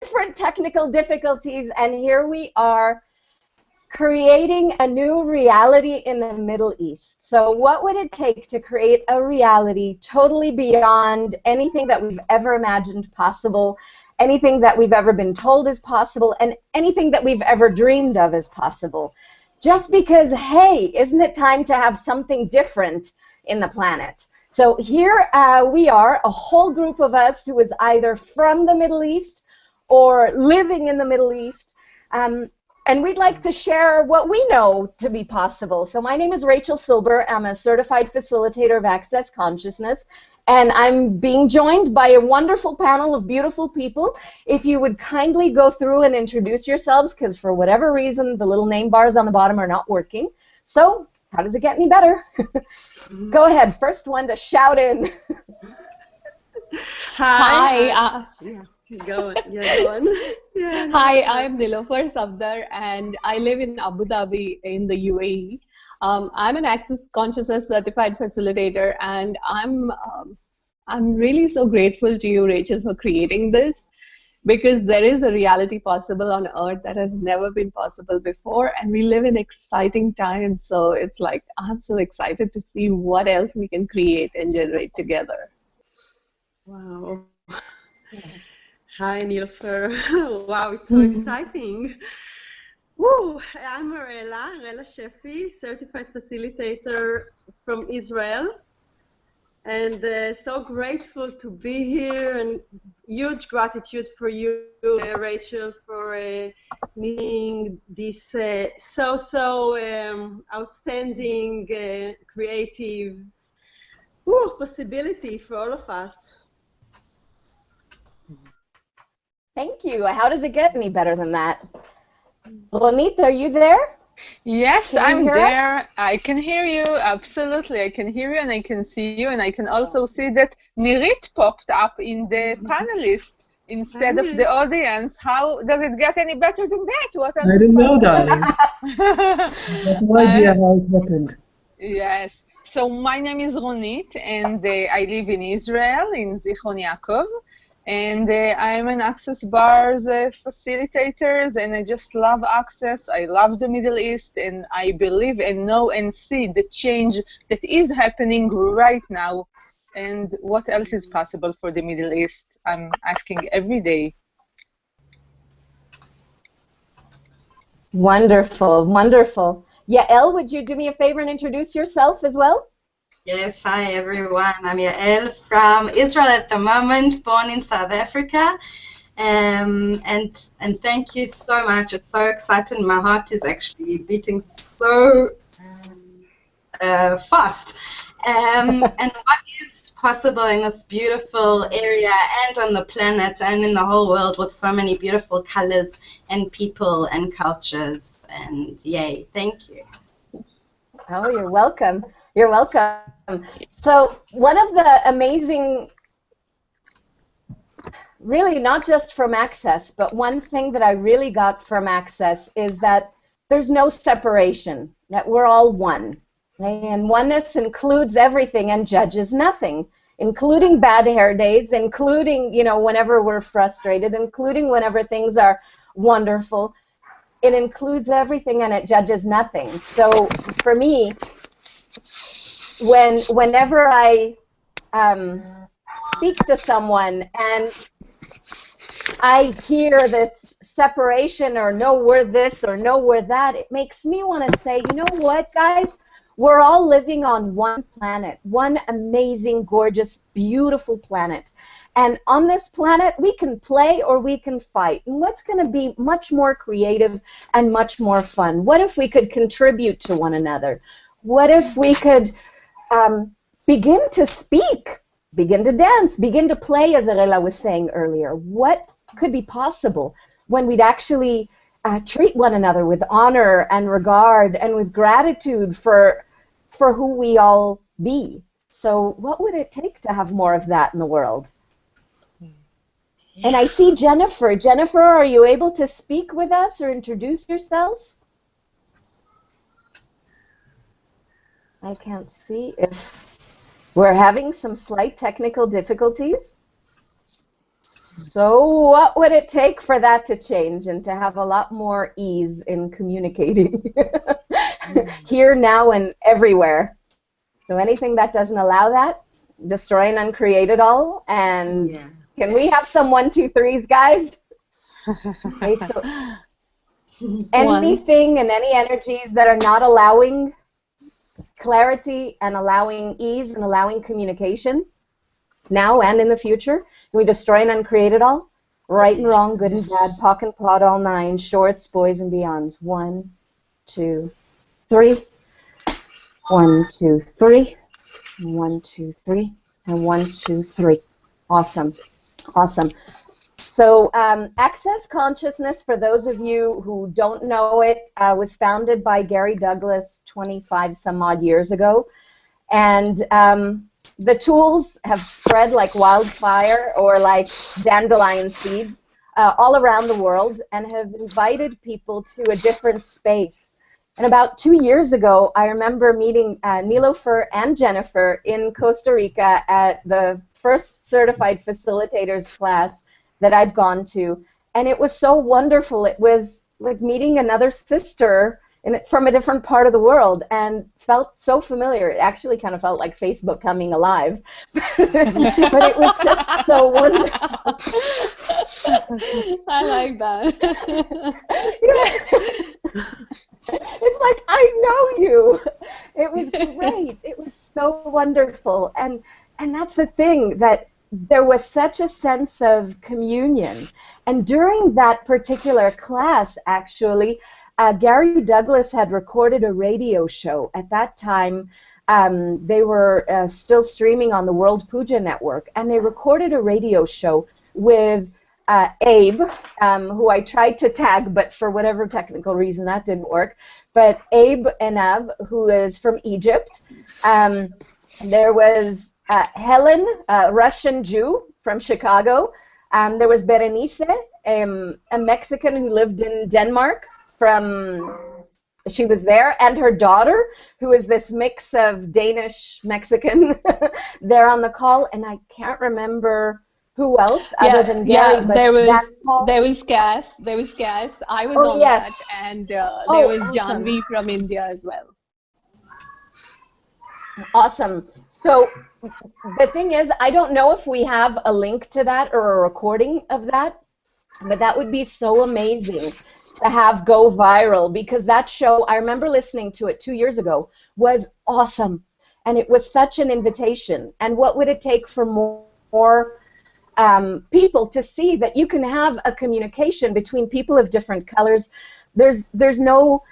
different technical difficulties, and here we are creating a new reality in the Middle East. So what would it take to create a reality totally beyond anything that we've ever imagined possible, anything that we've ever been told is possible, and anything that we've ever dreamed of is possible? Just because, hey, isn't it time to have something different in the planet? So here we are, a whole group of us who is either from the Middle East or living in the Middle East, and we'd like to share what we know to be possible. So my name is Rachel Silber. I'm a certified facilitator of access consciousness, and I'm being joined by a wonderful panel of beautiful people. If you would kindly go through and introduce yourselves, because for whatever reason, the little name bars on the bottom are not working. So how does it get any better? Go ahead, first one to shout in. Hi. Yeah. Go on. Yeah. Hi, I'm Nilofer Safdar, and I live in Abu Dhabi in the UAE. I'm an Access Consciousness certified facilitator, and I'm really so grateful to you, Rachel, for creating this, because there is a reality possible on Earth that has never been possible before, and we live in exciting times. So it's like I'm so excited to see what else we can create and generate together. Wow. Yeah. Hi, Nilofer. Wow, it's so exciting. Woo! I'm Rela Shefi, certified facilitator from Israel. And so grateful to be here, and huge gratitude for you, Rachel, for meeting this outstanding, creative possibility for all of us. Thank you. How does it get any better than that? Ronit, are you there? Yes, I'm there. I can hear you. Absolutely. I can hear you and I can see you. And I can also see that Nirit popped up in the panelist instead of the audience. How does it get any better than that? What I didn't know, darling. I have no idea how it happened. Yes. So my name is Ronit, and I live in Israel, in Zichron Yaakov. And I'm an Access Bars facilitator, and I just love Access. I love the Middle East, and I believe and know and see the change that is happening right now. And what else is possible for the Middle East? I'm asking every day. Wonderful, wonderful. Yael, would you do me a favor and introduce yourself as well? Yes, hi everyone. I'm Yael from Israel at the moment, born in South Africa. And thank you so much. It's so exciting. My heart is actually beating so fast. And what is possible in this beautiful area and on the planet and in the whole world with so many beautiful colors and people and cultures. And yay, thank you. Oh, you're welcome. You're welcome. So one of the amazing, really not just from Access, but one thing that I really got from Access is that there's no separation, that we're all one. Okay? And oneness includes everything and judges nothing, including bad hair days, including, you know, whenever we're frustrated, including whenever things are wonderful. It includes everything and it judges nothing. So for me, whenever I speak to someone and I hear this separation or no, we're this or no, we're that, it makes me want to say, you know what, guys? We're all living on one planet, one amazing, gorgeous, beautiful planet. And on this planet, we can play or we can fight. And what's going to be much more creative and much more fun? What if we could contribute to one another? What if we could begin to speak, begin to dance, begin to play, as Arela was saying earlier? What could be possible when we'd actually treat one another with honor and regard and with gratitude for who we all be? So what would it take to have more of that in the world? And I see Jennifer. Jennifer, are you able to speak with us or introduce yourself? I can't see if we're having some slight technical difficulties. So what would it take for that to change and to have a lot more ease in communicating here, now, and everywhere? So anything that doesn't allow that, destroy and uncreate it all. And can we have some 1, 2, 3s, guys? Okay, so anything and any energies that are not allowing clarity and allowing ease and allowing communication now and in the future, can we destroy and uncreate it all? Right and wrong, good and bad, POC and POD, all 9, shorts, boys and beyonds. 1, 2, 3. 1, 2, 3. 1, 2, 3. And 1, 2, 3. Awesome. Awesome. So Access Consciousness, for those of you who don't know it, was founded by Gary Douglas 25 some odd years ago. And the tools have spread like wildfire or like dandelion seeds all around the world and have invited people to a different space. And about 2 years ago, I remember meeting Nilofer and Jennifer in Costa Rica at the first Certified Facilitators class that I'd gone to. And it was so wonderful. It was like meeting another sister from a different part of the world and felt so familiar. It actually kind of felt like Facebook coming alive. But it was just so wonderful. I like that. It's like, I know you. It was great. It was so wonderful. And that's the thing, that there was such a sense of communion. And during that particular class, actually, Gary Douglas had recorded a radio show. At that time, they were still streaming on the World Puja Network, and they recorded a radio show with Abe, who I tried to tag, but for whatever technical reason that didn't work. But Abe Enab, who is from Egypt. There was Helen, a Russian Jew from Chicago. There was Berenice, a Mexican who lived in Denmark. She was there, and her daughter, who is this mix of Danish Mexican, there on the call, and I can't remember who else other than Gary. But there was Cass. I was on that, and there was awesome. Janvi from India as well. Awesome. So the thing is, I don't know if we have a link to that or a recording of that, but that would be so amazing to have go viral, because that show, I remember listening to it 2 years ago, was awesome. And it was such an invitation. And what would it take for more people to see that you can have a communication between people of different colors? There's no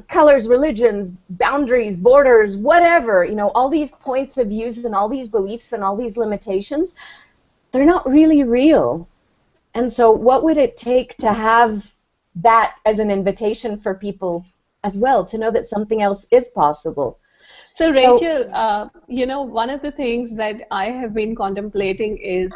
colors, religions, boundaries, borders, whatever, you know, all these points of views and all these beliefs and all these limitations, they're not really real. And so what would it take to have that as an invitation for people as well, to know that something else is possible? So Rachel, you know, one of the things that I have been contemplating is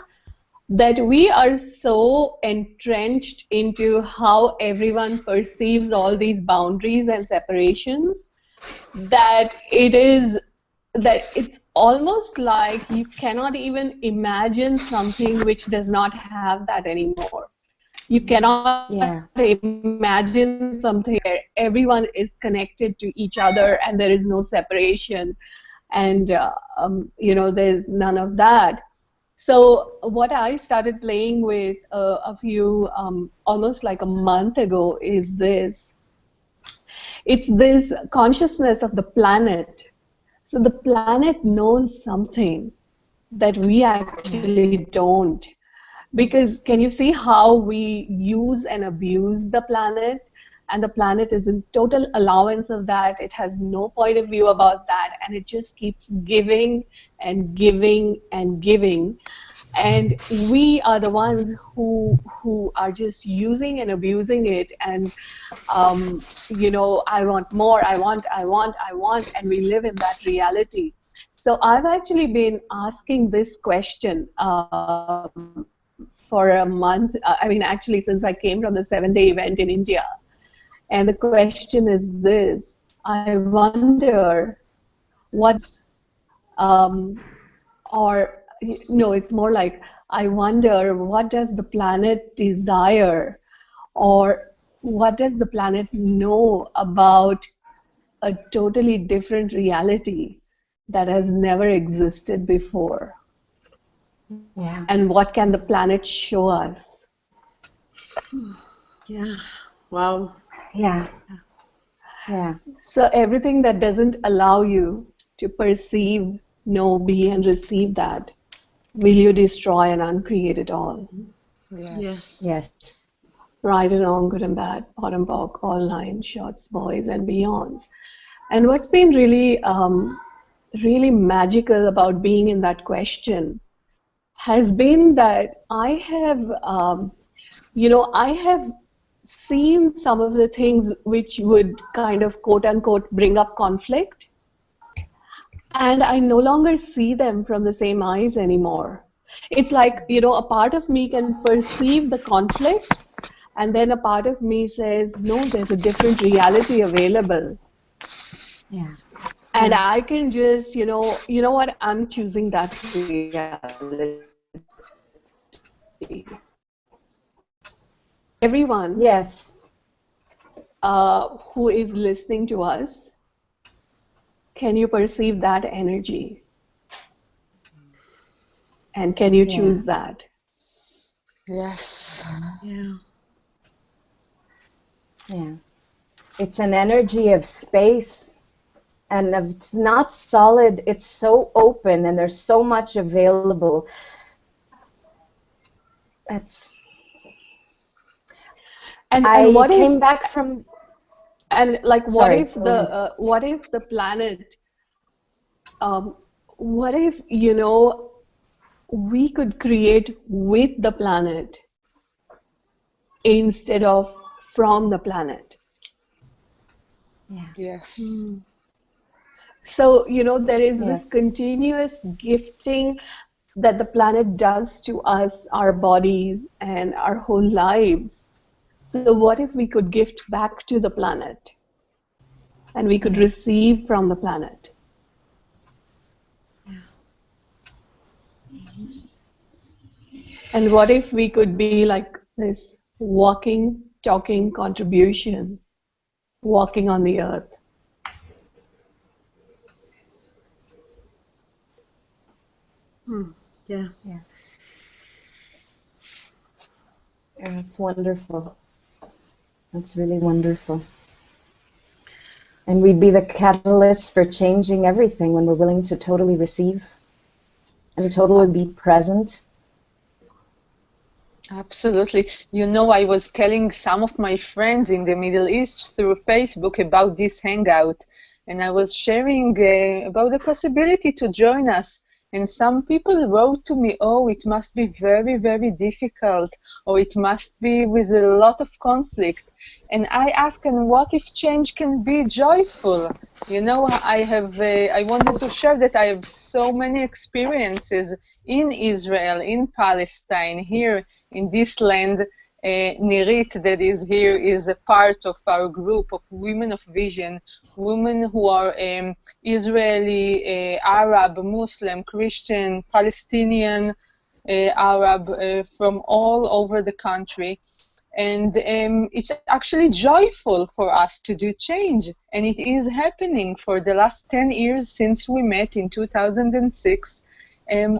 that we are so entrenched into how everyone perceives all these boundaries and separations that it's almost like you cannot even imagine something which does not have that anymore. You cannot imagine something where everyone is connected to each other and there is no separation, and you know, there's none of that. So what I started playing with a few, almost like a month ago, is this. It's this consciousness of the planet. So the planet knows something that we actually don't. Because can you see how we use and abuse the planet? And the planet is in total allowance of that. It has no point of view about that. And it just keeps giving and giving and giving. And we are the ones who are just using and abusing it. And, you know, I want more, I want, and we live in that reality. So I've actually been asking this question for a month, I mean, actually, since I came from the 7-day event in India. And the question is this: I wonder what's, or, no, it's more like I wonder what does the planet desire, or what does the planet know about a totally different reality that has never existed before? Yeah. And what can the planet show us? Yeah. Wow. Yeah. Yeah. So everything that doesn't allow you to perceive, know, be, and receive that, will you destroy and uncreate it all? Yes. Yes. Right and wrong, good and bad, bottom, bulk, all nine, shorts, boys, and beyonds. And what's been really, really magical about being in that question has been that I have, I have seen some of the things which would kind of quote unquote bring up conflict, and I no longer see them from the same eyes anymore. It's like, a part of me can perceive the conflict, and then a part of me says, no, there's a different reality available. Yeah. And I can just, what, I'm choosing that reality. Everyone Yes. who is listening to us, can you perceive that energy? And can you choose that? Yes. Yeah. Yeah. It's an energy of space, and it's not solid. It's so open, and there's so much available. That's. And I what if, came back from. and like, Sorry, go ahead. what if the planet, what if, we could create with the planet instead of from the planet? Yes. So, there is this Yes. continuous gifting that the planet does to us, our bodies, and our whole lives. So what if we could gift back to the planet, and we could receive from the planet? And what if we could be like this walking, talking contribution, walking on the earth? Yeah. Yeah. Yeah, it's wonderful. That's really wonderful. And we'd be the catalyst for changing everything when we're willing to totally receive and totally be present. Absolutely. I was telling some of my friends in the Middle East through Facebook about this hangout, and I was sharing about the possibility to join us. And some people wrote to me, oh, it must be very, very difficult, or it must be with a lot of conflict. And I asked, and what if change can be joyful? I wanted to share that I have so many experiences in Israel, in Palestine, here in this land. Nirit, that is here, is a part of our group of Women of Vision, women who are Israeli, Arab, Muslim, Christian, Palestinian, Arab, from all over the country. And it's actually joyful for us to do change. And it is happening for the last 10 years since we met in 2006.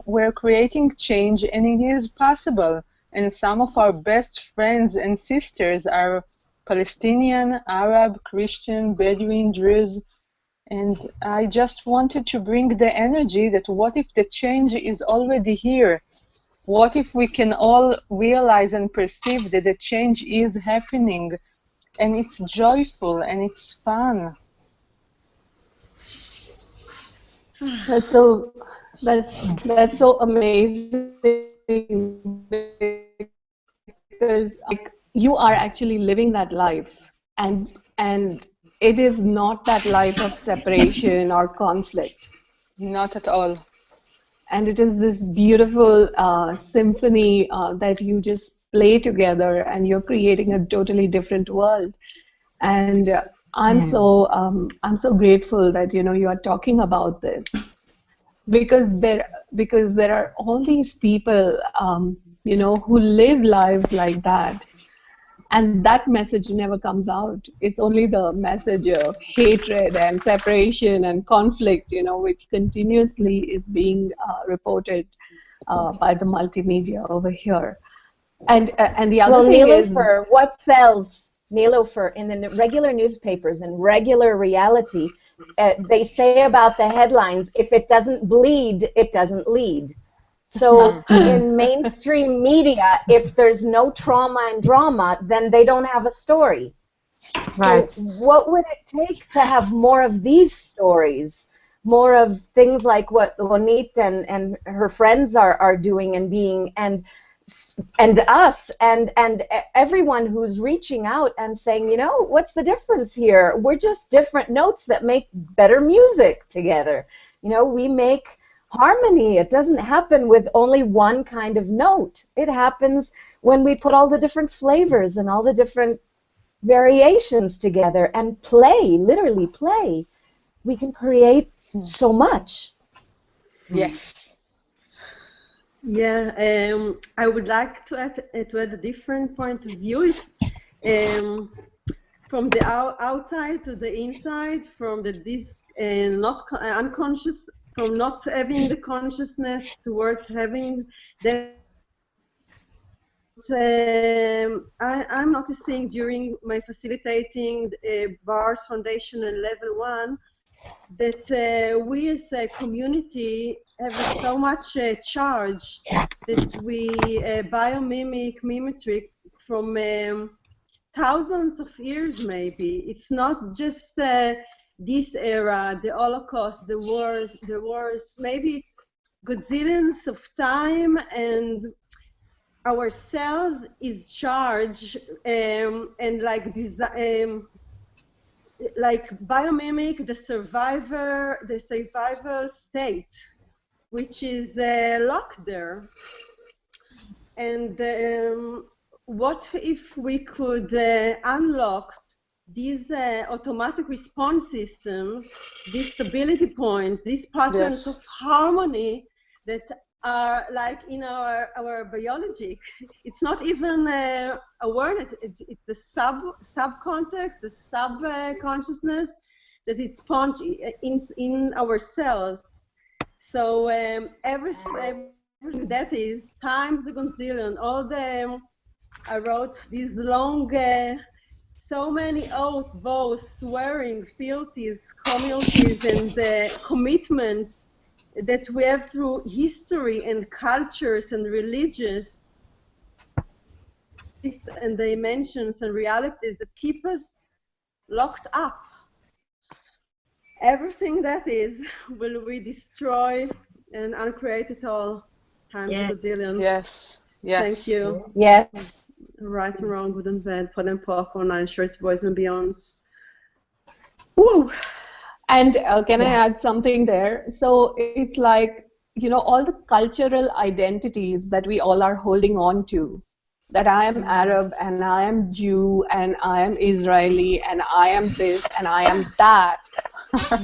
We're creating change, and it is possible. And some of our best friends and sisters are Palestinian, Arab, Christian, Bedouin, Druze. And I just wanted to bring the energy that what if the change is already here? What if we can all realize and perceive that the change is happening, and it's joyful and it's fun? That's so amazing, because like you are actually living that life, and it is not that life of separation or conflict. Not at all. And it is this beautiful symphony that you just play together, and you're creating a totally different world. And I'm so grateful that you are talking about this. because there are all these people, you know, who live lives like that, and that message never comes out. It's only the message of hatred and separation and conflict, you know, which continuously is being reported by the multimedia over here. And the other Well, thing is, Nilofer, what sells, Nilofer, in the regular newspapers and regular reality, they say about the headlines, if it doesn't bleed, it doesn't lead. So in mainstream media, if there's no trauma and drama, then they don't have a story. Right. So what would it take to have more of these stories, more of things like what Ronit and her friends are doing and being, and us and everyone who's reaching out and saying, you know, what's the difference here? We're just different notes that make better music together. You know, we make harmony. It doesn't happen with only one kind of note. It happens when we put all the different flavors and all the different variations together and play, literally play. We can create so much. Yes. Yeah, I would like to add a different point of view. From the outside to the inside, from the unconscious, from not having the consciousness towards having the. I'm noticing during my facilitating Bars Foundation and Level 1 that we as a community have so much charge that we mimicry from thousands of years maybe. It's not just this era, the Holocaust, the wars, maybe it's gazillions of time, and our cells is charged and like this, like biomimic the survival state, which is locked there. And what if we could unlock these automatic response system, these stability points, these patterns of harmony that are like in our biology? It's not even awareness, it's the sub-context, the sub-consciousness that is sponge in our cells. So everything that is times the gazillion, all the, I wrote these long, so many oaths, vows, swearing, fealties, communities, and commitments that we have through history and cultures and religions and dimensions and realities that keep us locked up. Everything that is will we destroy and uncreate it all times a gazillion. Yes. Yes. Thank you. Yes. Right and wrong, good and bad, pot and pock, online shirts, boys and beyonds. Woo! And can I add something there? So it's like, you know, all the cultural identities that we all are holding on to, that I am Arab and I am Jew and I am Israeli and I am this and I am that.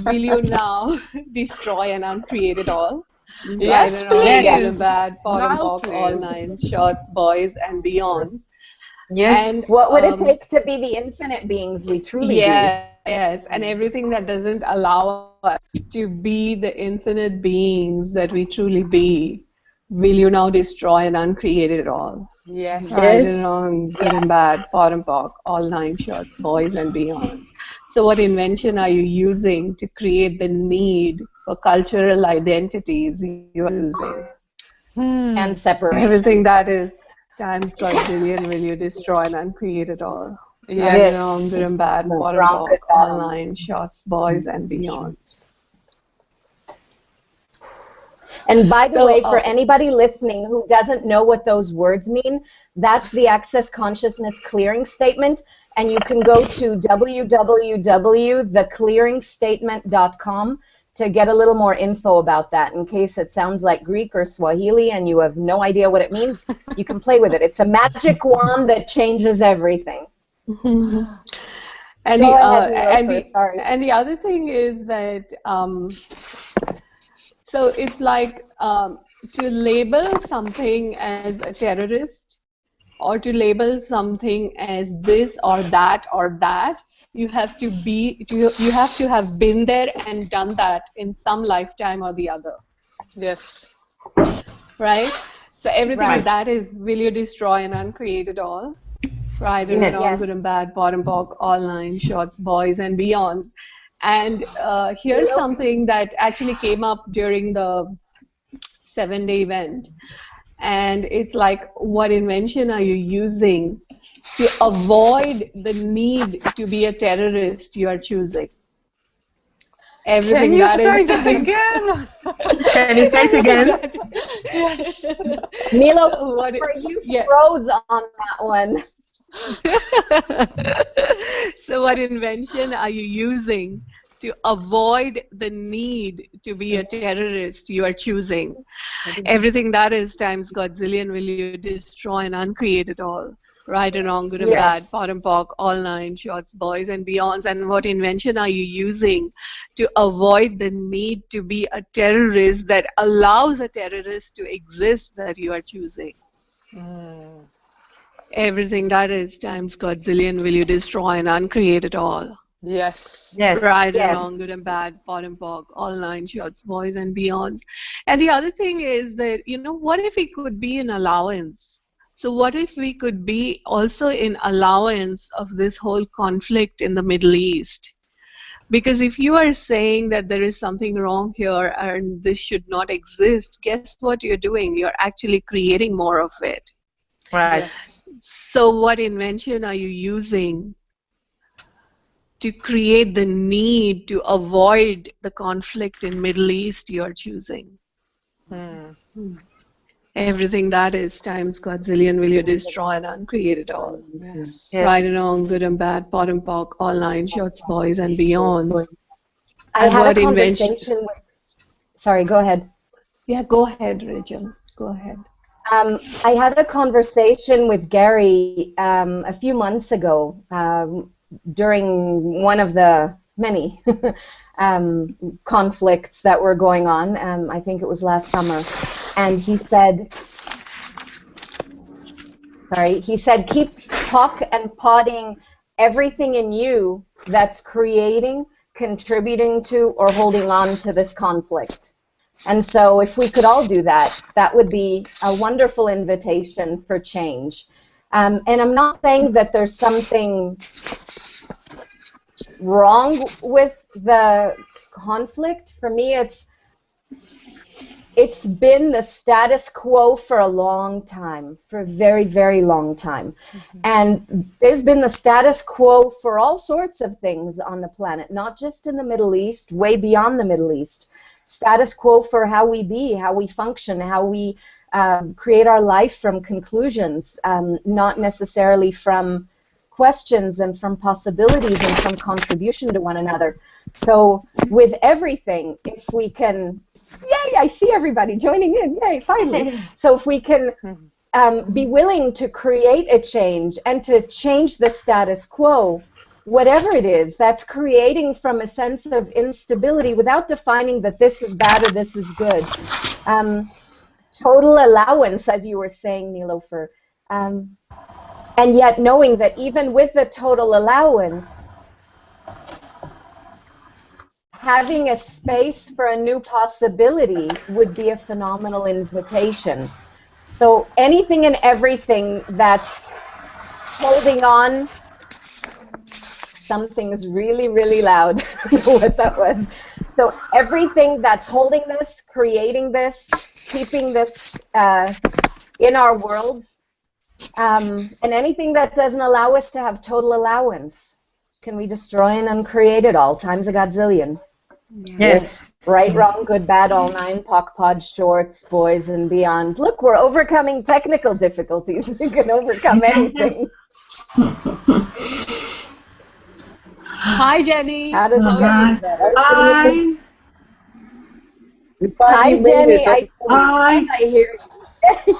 Will you now destroy and uncreate it all? Yes, Right and wrong, good please. and bad, pot and Now, pock, all please. nine shots, boys and beyonds. Yes. And What would it take to be the infinite beings we truly yes, and everything that doesn't allow us to be the infinite beings that we truly be, will you now destroy and uncreate it all? Yes. Right and wrong, good and bad, pot and pock, all nine shots, boys and beyonds. So what invention are you using to create the need for cultural identities you are using? do? And separation. Everything that is times gazillion, will you destroy and uncreate it all? Yes. Right and wrong, good and bad, pot and Wrong, pock, good, bad. all nine shots, boys and beyonds. And by the So, way, for anybody listening who doesn't know what those words mean, that's the Access Consciousness Clearing Statement, and you can go to www.theclearingstatement.com to get a little more info about that. In case it sounds like Greek or Swahili and you have no idea what it means, you can play with it. It's a magic wand that changes everything. And Go ahead, Nilofer, sorry. the other thing is that So it's like to label something as a terrorist or to label something as this or that, you have to have been there and done that in some lifetime or the other. Yes. Right? So everything Right. that is, will you destroy and uncreate it all? Right and Yes. wrong, Yes. good and bad, bottom, POC, all nine shorts, boys and beyond. And here's something that actually came up during the 7-day event. And it's like, what invention are you using to avoid the need to be a terrorist you are choosing? Everything Can you that say is that again? Can you say it again? Yes. Milo, What you froze on that one. So what invention are you using to avoid the need to be a terrorist you are choosing? Everything that is times Godzillion will you destroy and uncreate it all. Right and wrong, good and bad, bottom, POC, all nine shorts, boys and beyonds. And what invention are you using to avoid the need to be a terrorist that allows a terrorist to exist that you are choosing? Everything that is times Godzillion will you destroy and uncreate it all. Yes. Yes. Right and wrong, good and bad, bottom, POC, all nine shorts, boys and beyonds. And the other thing is that, what if it could be an allowance? So what if we could be also in allowance of this whole conflict in the Middle East? Because if you are saying that there is something wrong here and this should not exist, guess what you're doing? You're actually creating more of it. Right. So what invention are you using to create the need to avoid the conflict in Middle East you are choosing? Everything that is times Godzillion will you destroy and uncreate it all. Yes. Right and wrong, good and bad, bottom, POC, all nine shorts, boys and beyonds. I And had what a invention? conversation with. Sorry, go ahead. Yeah, go ahead, Rachel. Go ahead. I had a conversation with Gary a few months ago during one of the many conflicts that were going on. I think it was last summer. And he said, keep POC and podding everything in you that's creating, contributing to, or holding on to this conflict. And so if we could all do that, that would be a wonderful invitation for change. And I'm not saying that there's something wrong with the conflict. For me, it's been the status quo for a long time, for a very, very long time. And there's been the status quo for all sorts of things on the planet, not just in the Middle East, way beyond the Middle East. Status quo for how we be, how we function, how we create our life from conclusions, not necessarily from questions and from possibilities and from contribution to one another. So with everything, if we can, yay, I see everybody joining in, yay, finally. So if we can be willing to create a change and to change the status quo, whatever it is that's creating from a sense of instability without defining that this is bad or this is good. Total allowance, as you were saying, Nilofer. And yet knowing that even with the total allowance, having a space for a new possibility would be a phenomenal invitation. So anything and everything that's holding on, something's really, really loud. I don't know what that was. So everything that's holding this, creating this, keeping this in our worlds, and anything that doesn't allow us to have total allowance, can we destroy and uncreate it all times a godzillion? Yes. Right, wrong, good, bad, all nine, POC, pod, shorts, boys and beyonds. Look, we're overcoming technical difficulties. We can overcome anything. Hi, Jenny. How does it get better? Hi. Hi, Jenny. Hi. I hear you.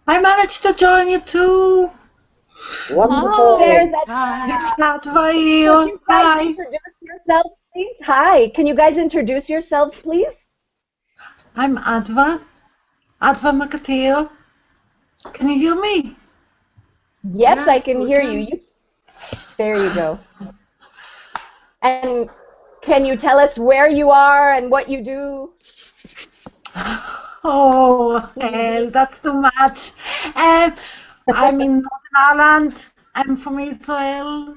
I managed to join you too. Wonderful. There's that. Hi. Could you guys introduce yourself, please? Hi. Can you guys introduce yourselves, please? I'm Adva Makateo. Can you hear me? Yes, Yeah, I can we hear can. you. There you go. And can you tell us where you are and what you do? Oh, hell, that's too much. I'm in Northern Ireland. I'm from Israel.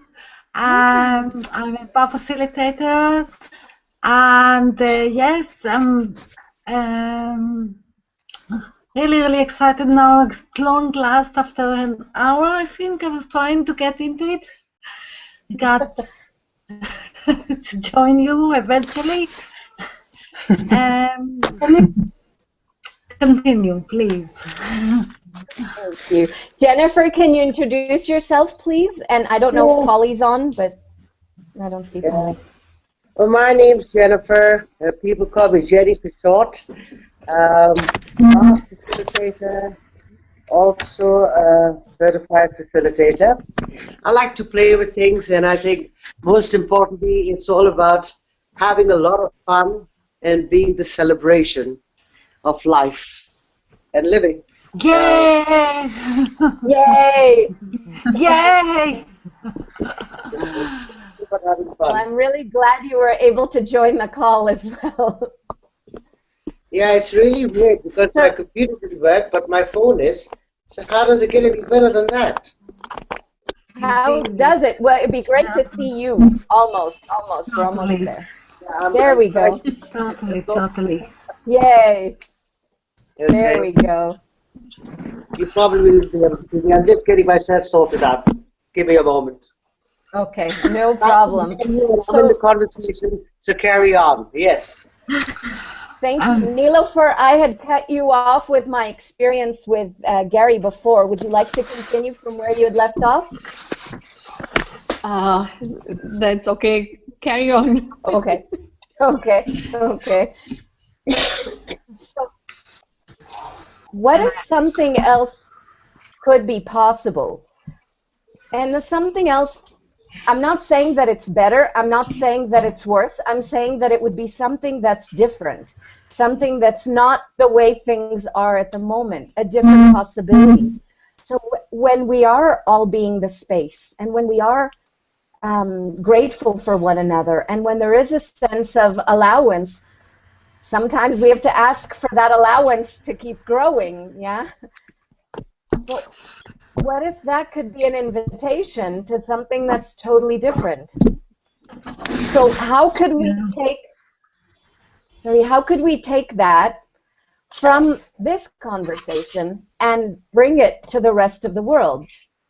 I'm a bar facilitator. And yes, I'm really excited now. At long last, after an hour, I think I was trying to get into it. Got to join you eventually. Can you continue, please? Thank you. Jennifer, can you introduce yourself, please? And I don't know if Polly's on, but I don't see Polly. Well, my name's Jennifer. People call me Jenny for short. Facilitator, also a certified facilitator. I like to play with things, and I think most importantly, it's all about having a lot of fun and being the celebration of life and living. Yay! Yay! Yay! But having fun. Well, I'm really glad you were able to join the call as well. Yeah, it's really weird because my computer didn't work, but my phone is. So how does it get any better than that? How does it? Well, it'd be great to see you. Almost. We're almost there. Yeah, There we go. Totally. Yay! Okay. There we go. You probably will be able to see me. I'm just getting myself sorted out. Give me a moment. Okay, no problem. I'm in the conversation, so carry on. Yes. Thank you. Nilofer, I had cut you off with my experience with Gary before. Would you like to continue from where you had left off? That's okay. Carry on. Okay. So, what if something else could be possible? And the something else, I'm not saying that it's better, I'm not saying that it's worse, I'm saying that it would be something that's different, something that's not the way things are at the moment, a different possibility. So when we are all being the space, and when we are grateful for one another, and when there is a sense of allowance, sometimes we have to ask for that allowance to keep growing, yeah? But what if that could be an invitation to something that's totally different? So how could we take that from this conversation and bring it to the rest of the world?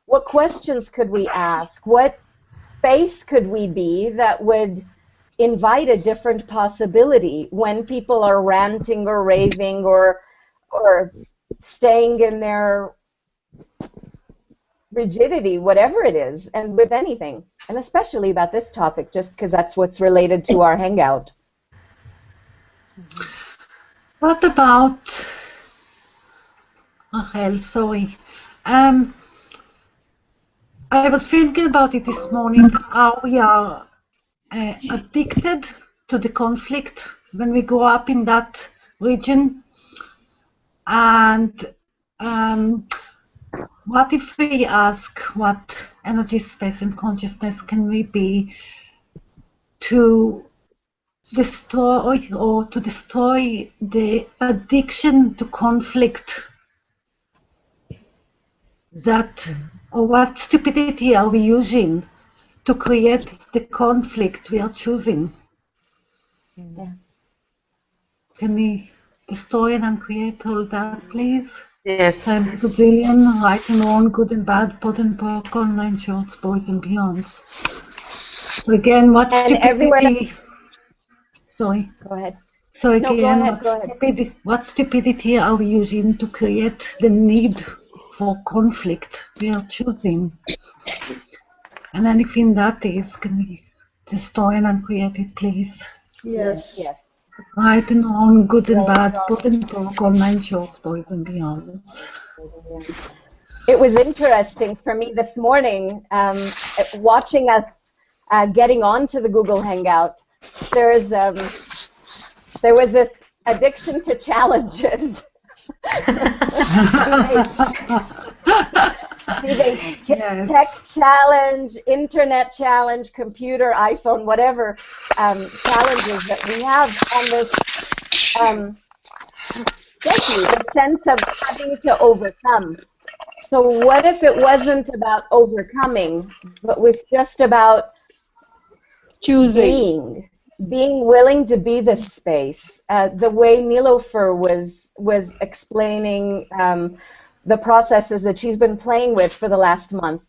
What questions could we ask? What space could we be that would invite a different possibility when people are ranting or raving or staying in their rigidity, whatever it is, and with anything, and especially about this topic, just because that's what's related to our hangout. What about... Oh, hell, sorry. I was thinking about it this morning, how we are addicted to the conflict when we grow up in that region. And what if we ask what energy, space, and consciousness can we be to destroy the addiction to conflict? Or what stupidity are we using to create the conflict we are choosing? Yeah. Can we destroy and uncreate all that, please? Yes. Times a gazillion, right and wrong, good and bad, pot and pork, online shorts, boys and beyonds. So again, what stupidity? Sorry. Go ahead. So No, again, go ahead. what stupidity are we using to create the need for conflict we are choosing? And anything that is, can we destroy and uncreate it, please? Yes. Right and wrong, good and bad, pot and pork, online shorts, boys and beyonds. It was interesting for me this morning, watching us getting onto the Google Hangout. there was this addiction to challenges. Be they tech challenge, internet challenge, computer, iPhone, whatever challenges that we have on this, the sense of having to overcome. So what if it wasn't about overcoming, but was just about choosing, being willing to be the space? The way Nilofer was explaining the processes that she's been playing with for the last month,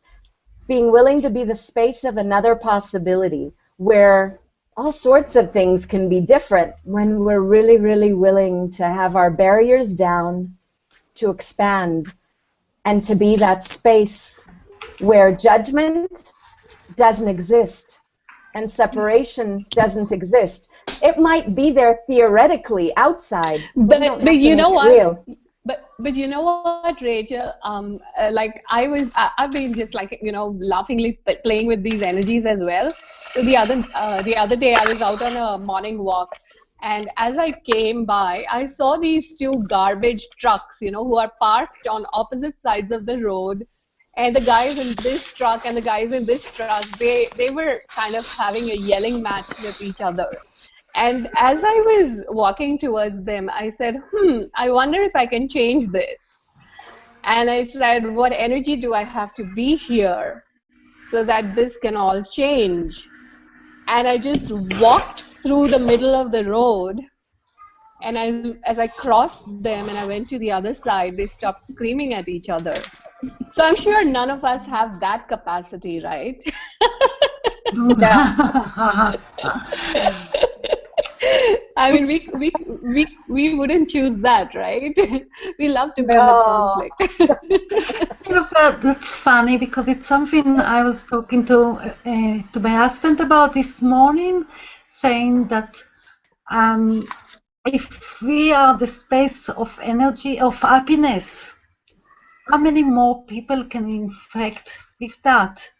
being willing to be the space of another possibility where all sorts of things can be different when we're really, really willing to have our barriers down, to expand, and to be that space where judgment doesn't exist and separation doesn't exist. It might be there theoretically outside, but you know what? Real. But you know what, Rachel? Like I've been just like, you know, laughingly playing with these energies as well. So the other day I was out on a morning walk, and as I came by, I saw these two garbage trucks, you know, who are parked on opposite sides of the road. And the guys in this truck and the guys in this truck, they were kind of having a yelling match with each other. And as I was walking towards them, I said, I wonder if I can change this. And I said, what energy do I have to be here so that this can all change? And I just walked through the middle of the road. And as I crossed them and I went to the other side, they stopped screaming at each other. So I'm sure none of us have that capacity, right? I mean, we wouldn't choose that, right? We love to be in conflict. That's funny because it's something I was talking to my husband about this morning, saying that if we are the space of energy, of happiness, how many more people can infect with that?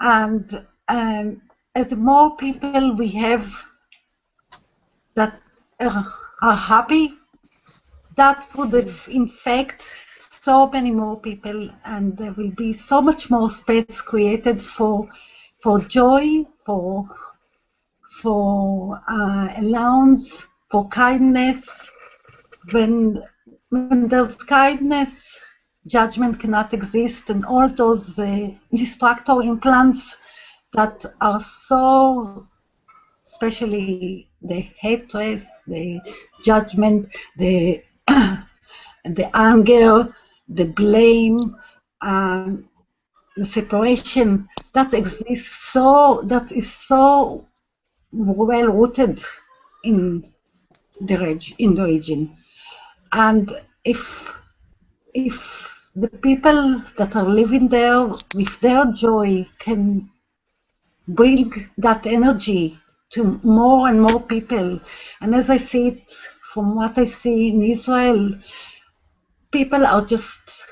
And as more people we have that are happy, that would infect so many more people, and there will be so much more space created for joy, for allowance, for kindness. When there's kindness, judgment cannot exist, and all those distractor implants that are so, especially the hatred, the judgment, the anger, the blame, the separation that exists, that is so well rooted in the region. And if the people that are living there with their joy can bring that energy to more and more people, and as I see it, from what I see in Israel, people are just,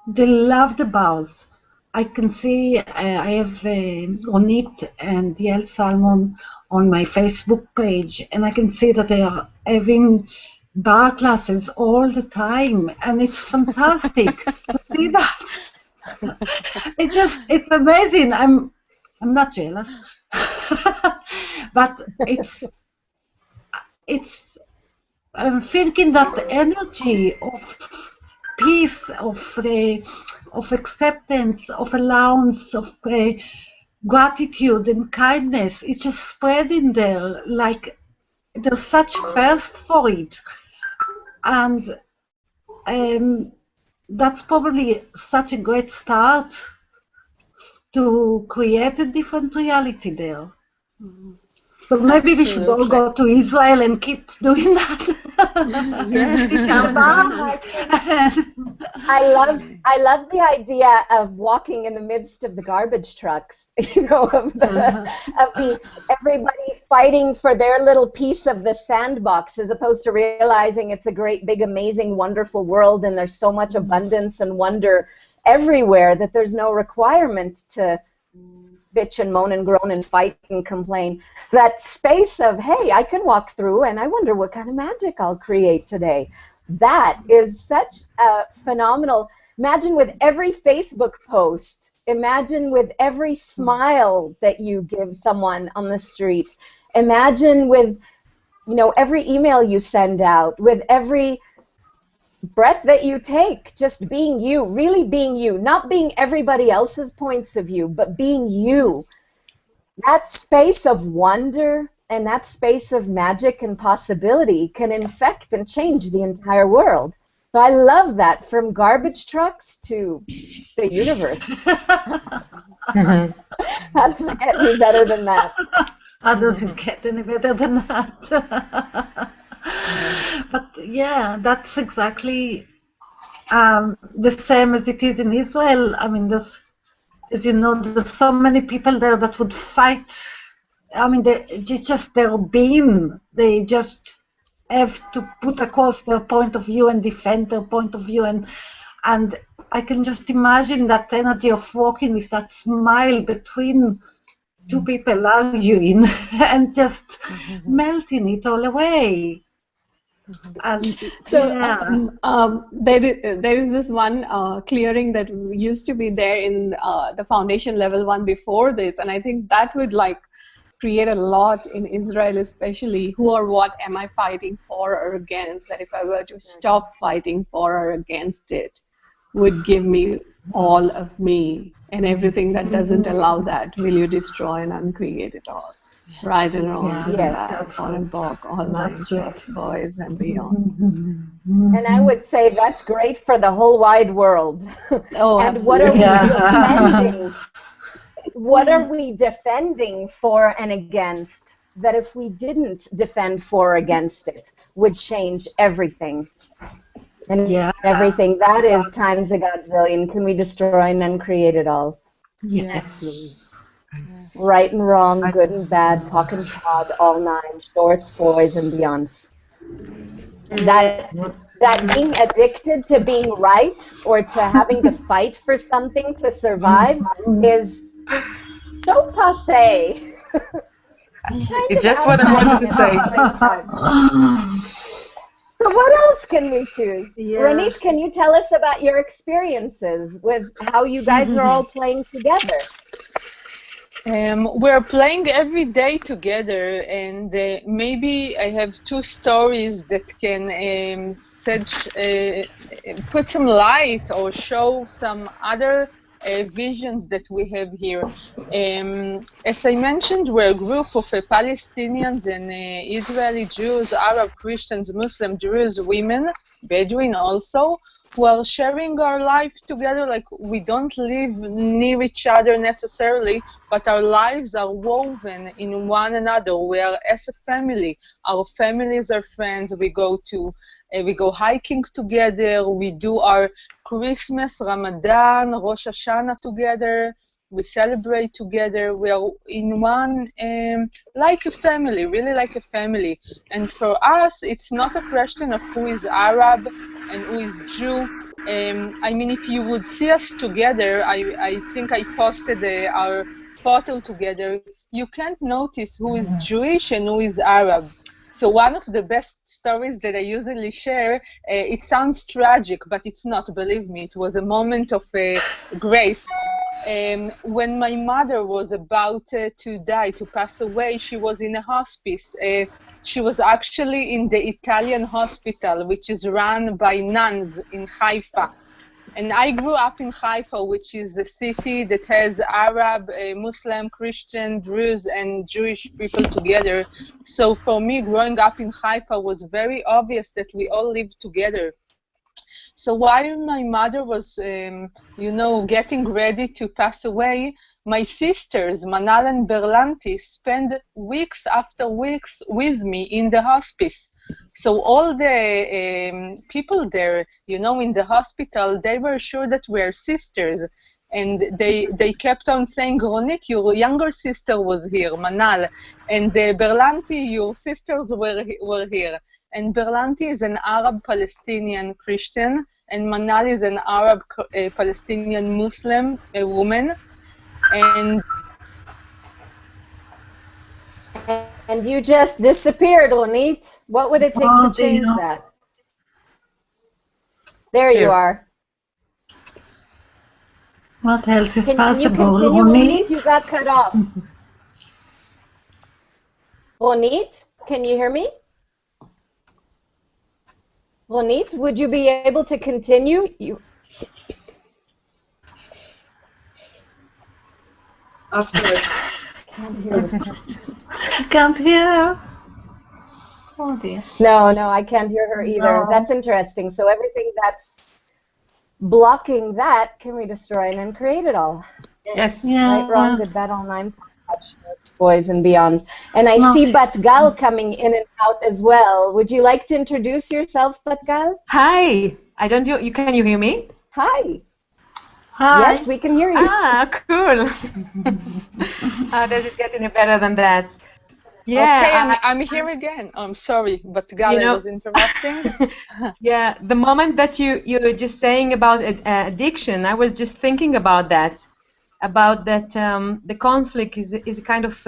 they love the bars. I can see, I have Ronit and Yael Salmon on my Facebook page, and I can see that they are having bar classes all the time, and it's fantastic to see that. It's amazing. I'm not jealous, but I'm thinking that the energy of peace, of acceptance, of allowance, of gratitude and kindness, it's just spreading there. Like there's such thirst for it, and that's probably such a great start to create a different reality there. So maybe we should all go to Israel and keep doing that. I love the idea of walking in the midst of the garbage trucks, you know, of everybody fighting for their little piece of the sandbox, as opposed to realizing it's a great, big, amazing, wonderful world, and there's so much abundance and wonder everywhere that there's no requirement to bitch and moan and groan and fight and complain. That space of, hey, I can walk through and I wonder what kind of magic I'll create today. That is such a phenomenal. Imagine with every Facebook post, imagine with every smile that you give someone on the street, imagine with, you know, every email you send out, with every breath that you take, just being you, really being you, not being everybody else's points of view, but being you. That space of wonder and that space of magic and possibility can infect and change the entire world. So I love that, from garbage trucks to the universe. How does it get any better than that? How does it get any better than that? But yeah, that's exactly the same as it is in Israel. I mean, there's, as you know, there's so many people there that would fight. I mean, they just their being. They just have to put across their point of view and defend their point of view, and I can just imagine that energy of walking with that smile between two people arguing and just melting it all away. And so yeah. there is this one clearing that used to be there in the foundation level one before this, and I think that would like create a lot in Israel, especially. Who or what am I fighting for or against? That if I were to stop fighting for or against it, would give me all of me, and everything that doesn't allow that, will you destroy and uncreate it all? Right and wrong, good and bad, all and bulk, all nine shorts, boys and beyond. And I would say that's great for the whole wide world. Oh, and what are we defending? What are we defending for and against that if we didn't defend for or against it would change everything? And everything. That is times a godzillion. Can we destroy and uncreate it all? Yes. Right and wrong, good and bad, pock and pod, all nine, shorts, boys, and beyonds. That being addicted to being right or to having to fight for something to survive is so passé. It's just what I wanted to say. So what else can we choose? Yeah. Ronit, can you tell us about your experiences with how you guys are all playing together? We're playing every day together, and maybe I have two stories that can put some light or show some other visions that we have here. As I mentioned, we're a group of Palestinians and Israeli Jews, Arab, Christians, Muslim, Druze, women, Bedouin also, who are sharing our life together. Like, we don't live near each other necessarily, but our lives are woven in one another. We are as a family. Our families are friends. We go hiking together. We do our Christmas, Ramadan, Rosh Hashanah together. We celebrate together. We are in one, like a family, really like a family. And for us, it's not a question of who is Arab and who is Jew. I mean, if you would see us together, I think I posted our photo together, you can't notice who is Jewish and who is Arab. So one of the best stories that I usually share, it sounds tragic, but it's not, believe me. It was a moment of grace. When my mother was about to die, to pass away, she was in a hospice. She was actually in the Italian hospital, which is run by nuns in Haifa. And I grew up in Haifa, which is a city that has Arab, Muslim, Christian, Druze, and Jewish people together. So for me, growing up in Haifa was very obvious that we all live together. So while my mother was, getting ready to pass away, my sisters, Manal and Berlanti, spent weeks after weeks with me in the hospice. So all the people there, in the hospital, they were sure that we're sisters. And they kept on saying, Ronit, your younger sister was here, Manal. And Berlanti, your sisters were here. And Berlanti is an Arab-Palestinian Christian, and Manal is an Arab-Palestinian Muslim woman. And you just disappeared, Ronit. What would it take to change that? There you are. What else is Can possible, you continue, Ronit? You got cut off. Ronit, can you hear me? Ronit, would you be able to continue? Afterwards. Can't hear. Oh dear. No, I can't hear her either. No. That's interesting. So everything that's blocking that, can we destroy and uncreate it all? Yes. Yeah. Right, wrong, good, bad, all nine, boys and beyonds. And I see Batgal coming in and out as well. Would you like to introduce yourself, Batgal? Hi. Can you hear me? Hi. Hi. Yes, we can hear you. Ah, cool. How does it get any better than that? Yeah. Okay, I'm here again. I'm sorry, but Gala was interrupting. Yeah, the moment that you were just saying about addiction, I was just thinking about that. The conflict is a kind of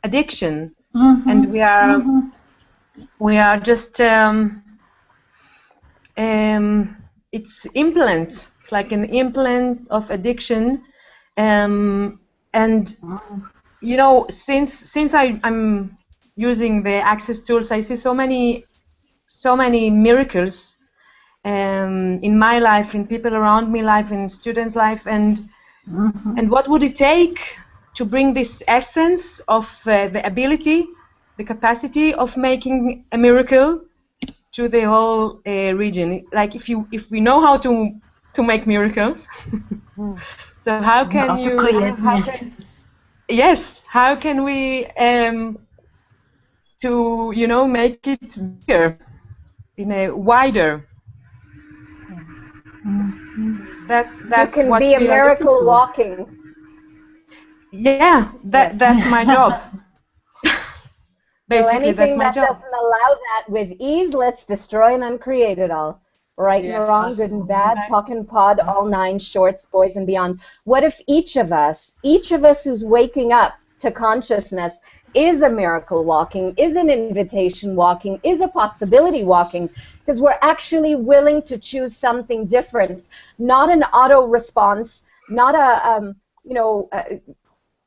addiction, and we are just it's implant. It's like an implant of addiction, and you know, since I'm using the Access tools, I see so many miracles in my life, in people around me life, in students' life, and what would it take to bring this essence of the ability, the capacity of making a miracle to the whole region? Like if we know how to make miracles, so how can how can we to make it bigger, in a wider? That's you can what be a we miracle are walking. Yeah, that's my job. Basically, so anything that's my that job. doesn't allow that with ease, let's destroy and uncreate it all. Right and wrong, good and bad, POC and POD, all nine shorts, boys and beyonds. What if each of us who's waking up to consciousness is a miracle walking, is an invitation walking, is a possibility walking, because we're actually willing to choose something different, not an auto response, not a,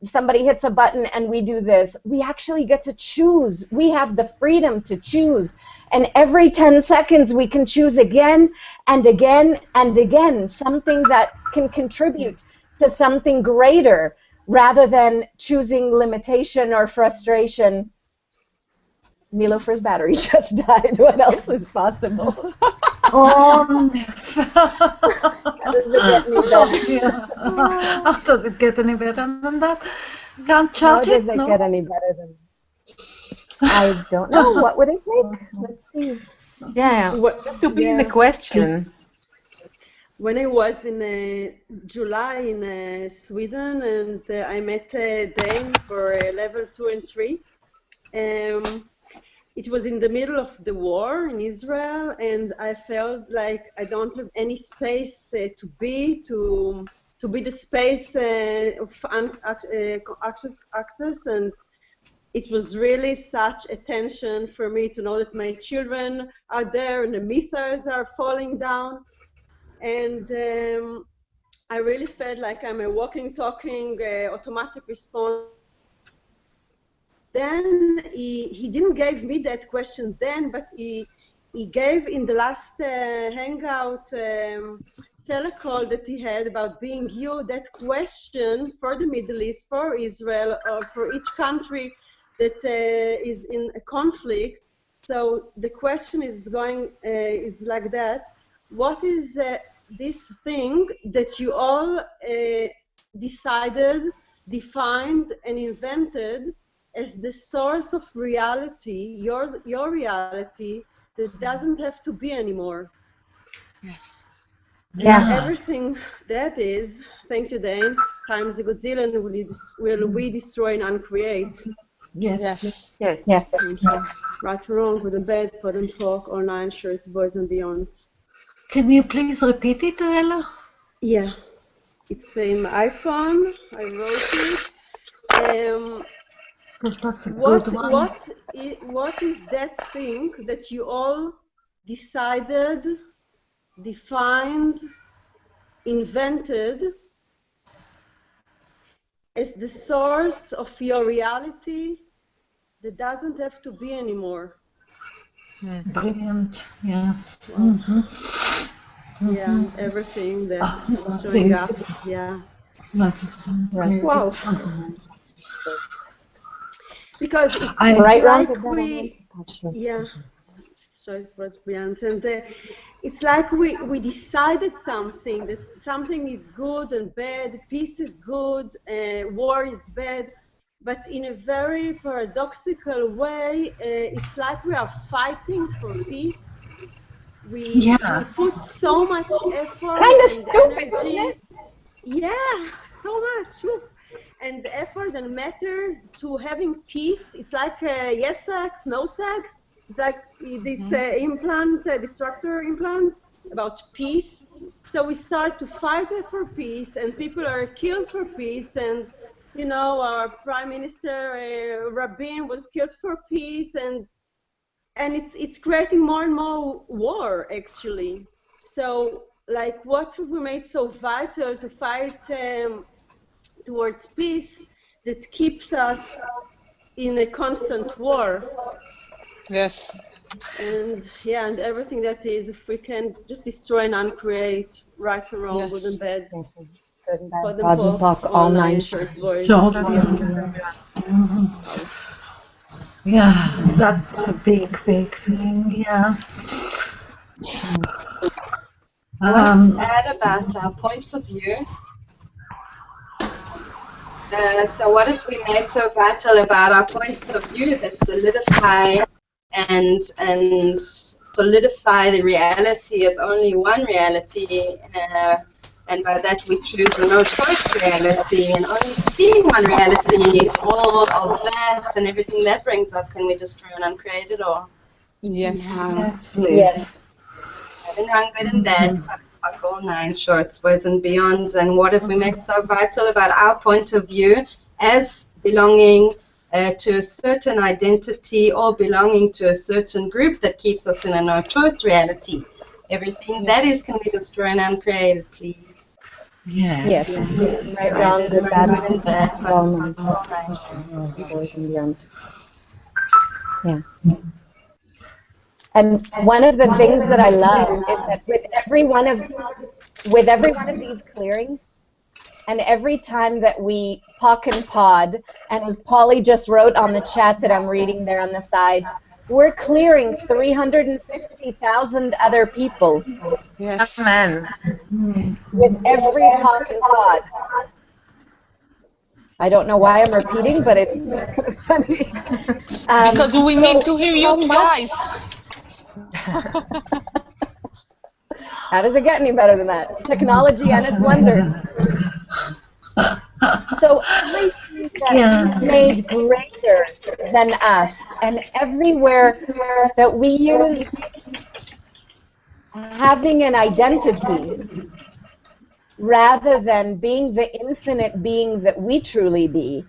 somebody hits a button and we do this. We actually get to choose. We have the freedom to choose. And every 10 seconds we can choose again and again and again, something that can contribute to something greater rather than choosing limitation or frustration. Nilofer's battery just died. What else is possible? Oh, does it get any better? Yeah. Does it get any better than that? Can't charge it. Does it get any better than that? I don't know. What would it take? Let's see. Yeah, just to be in the question. When I was in July in Sweden, and I met Dane for level 2 and 3. It was in the middle of the war in Israel, and I felt like I don't have any space to be the space of access, and it was really such a tension for me to know that my children are there and the missiles are falling down, and I really felt like I'm a walking, talking, automatic response. Then he didn't give me that question then, but he gave in the last hangout telecall that he had about being you, that question for the Middle East, for Israel, or for each country that is in a conflict. So the question is like that: what is this thing that you all decided, defined, and invented as the source of reality, your reality, that doesn't have to be anymore? Yes. Yeah. Everything that is, thank you, Dane, times a Godzilla, will we destroy and uncreate? Yes. Yes. Thank you. Right or wrong, good and bad, POD and POC, all nine shirts, boys and beyonds. Can you please repeat it, Ella? Yeah. It's an iPhone. I wrote it. That's a good one. What is that thing that you all decided, defined, invented as the source of your reality that doesn't have to be anymore? Brilliant. Yeah. Yeah, everything that's showing up. Yeah. That's right. Wow. Because it's Right, Ron? like choice was brilliant, and it's like we decided something, that something is good and bad, peace is good, war is bad, but in a very paradoxical way, it's like we are fighting for peace. We put so much effort Kind of and stupid, energy. isn't it? Yeah, so much. Woo. And effort and matter to having peace. It's like yes sex, no sex. It's like this implant, destructor implant about peace. So we start to fight for peace, and people are killed for peace. And you know, our Prime Minister Rabin was killed for peace, and it's creating more and more war actually. So like, what have we made so vital to fight towards peace that keeps us in a constant war? Yes. And yeah, and everything that is, if we can just destroy and uncreate, right and wrong, good and bad, God and talk all nine shorts, boys. Yeah, that's a big thing. Yeah. What's bad about our points of view? So what have we made so vital about our points of view that solidify and solidify the reality as only one reality, and by that we choose the no choice reality and only seeing one reality, all of that and everything that brings up, can we destroy and uncreate it all? Yes. Yes. Having good and bad, fuck all nine shorts, boys and beyonds. And what have we made so vital about our point of view as belonging to a certain identity or belonging to a certain group that keeps us in a no-choice reality? Everything that is can be destroyed and uncreated, please. Yes. Right, wrong, good, bad, all nine. Boys and beyonds. Yeah. And one of the things that I love is that with every one of these clearings, and every time that we pock and pod, and as Polly just wrote on the chat that I'm reading there on the side, we're clearing 350,000 other people. Yes. Amen. With every pock and pod. I don't know why I'm repeating, but it's kind of funny. Because we need to hear you twice. How does it get any better than that? Technology and its wonders. So everything that is made greater than us, and everywhere that we use having an identity rather than being the infinite being that we truly be,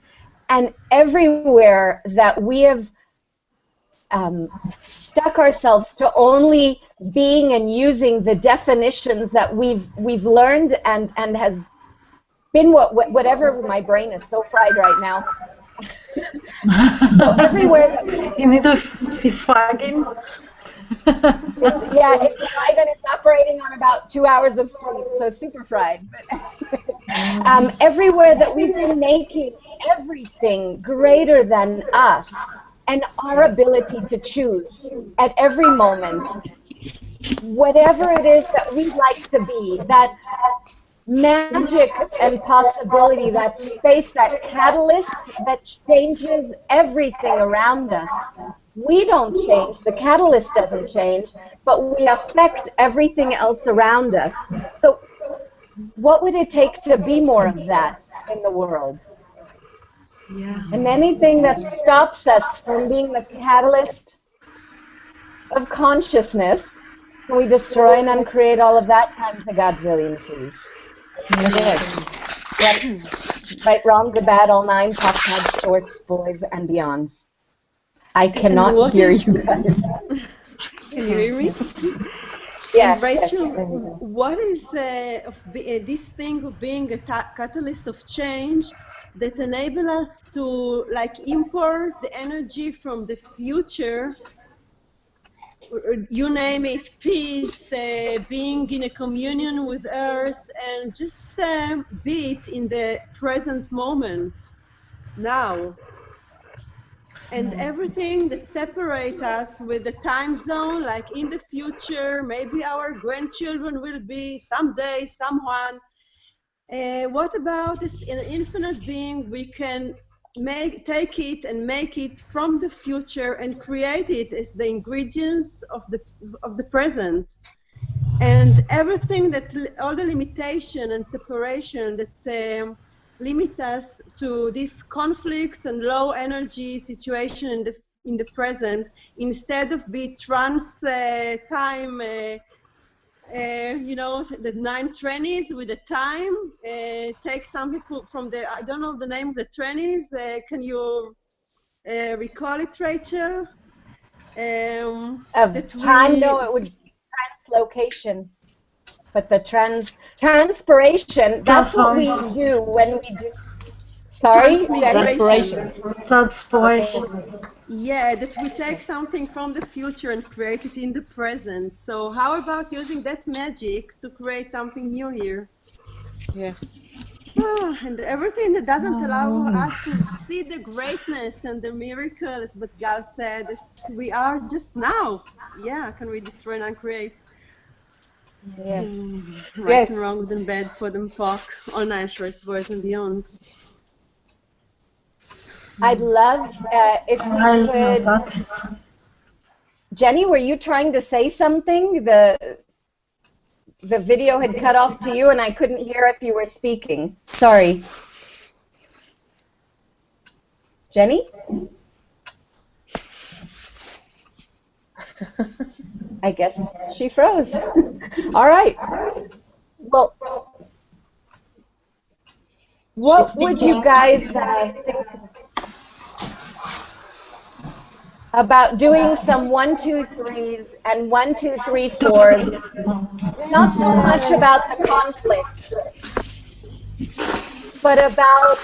and everywhere that we have stuck ourselves to only being and using the definitions that we've learned and has been whatever. My brain is so fried right now. So everywhere that you need to be flagging. It's fried and it's operating on about 2 hours of sleep, so super fried. Everywhere that we've been making everything greater than us and our ability to choose at every moment, whatever it is that we'd like to be, that magic and possibility, that space, that catalyst that changes everything around us. We don't change, the catalyst doesn't change, but we affect everything else around us. So what would it take to be more of that in the world? Yeah. And anything that stops us from being the catalyst of consciousness, can we destroy and uncreate all of that times a godzillion, please? Good. Yep. Right, wrong, good, bad, all nine, pop, pads, shorts, boys, and beyonds. I cannot hear you guys. Can you hear me? Yes. Rachel, Yes. what is this thing of being a catalyst of change that enable us to like import the energy from the future, you name it, peace, being in a communion with earth, and just be it in the present moment, now. And everything that separates us with the time zone, like in the future, maybe our grandchildren will be someday someone. What about this an infinite being? We can take it and make it from the future and create it as the ingredients of the present. And everything that, all the limitation and separation that limit us to this conflict and low energy situation in the present, instead of be trans time, you know, the 9 trannies with the time, take something from the, I don't know the name of the trannies, can you recall it, Rachel? Time, no, it would be translocation. But the transpiration, that's what we do when we do. Sorry? Transpiration. Transpiration. Yeah, that we take something from the future and create it in the present. So how about using that magic to create something new here? Yes. And everything that doesn't allow us to see the greatness and the miracles, but God said, we are just now. Yeah, can we destroy and uncreate? Yes. Right and wrong, good and bad, pod and pock, all nine shorts, boys and beyonds. I'd love if we could. Jenny, were you trying to say something? The video had cut off to you, and I couldn't hear if you were speaking. Sorry. Jenny? I guess she froze. All right. Well, what would you guys think about doing some 1, 2, 3s and 1, 2, 3, 4s? Not so much about the conflict, but about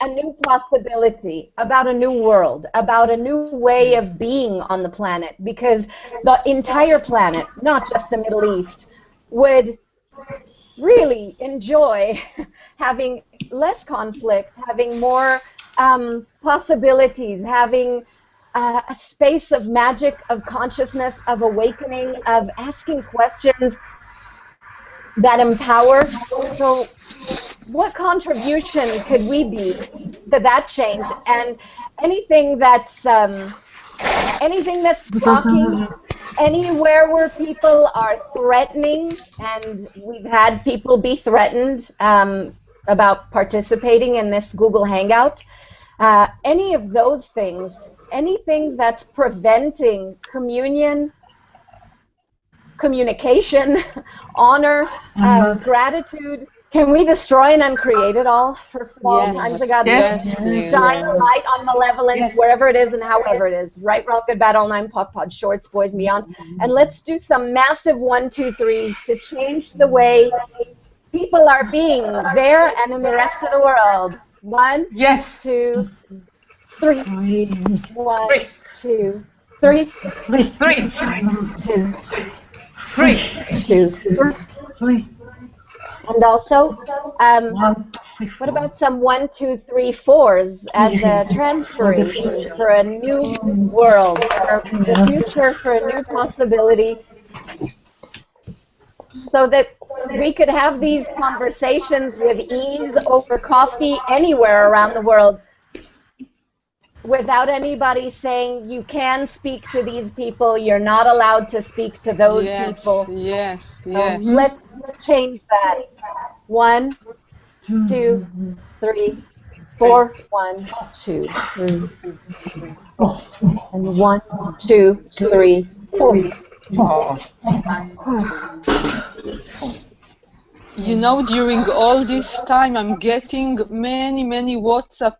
a new possibility, about a new world, about a new way of being on the planet, because the entire planet, not just the Middle East, would really enjoy having less conflict, having more possibilities, having a space of magic, of consciousness, of awakening, of asking questions that empower. So what contribution could we be to that change? And anything that's blocking, anywhere where people are threatening, and we've had people be threatened about participating in this Google Hangout, any of those things, anything that's preventing communion, communication, honor, gratitude. Can we destroy and uncreate it all? First of all, times of God, shine light on malevolence, wherever it is and however it is. Right, wrong, good, bad, all nine, pop, pod, shorts, boys, and beyonds. And let's do some massive 1, 2, 3s to change the way people are being there and in the rest of the world. 1, 2, 3. 1, 2, 3. 2, 2, 3. And also, what about some 1, 2, 3, 4s as a transpiration for a new world, for the future, for a new possibility, so that we could have these conversations with ease over coffee anywhere around the world, without anybody saying you can speak to these people, you're not allowed to speak to those people. Yes. Let's change that. 1, 2, 3, 4. 1, 2, 3, 4. And 1, 2, 3, 4. you know, during all this time, I'm getting many WhatsApp,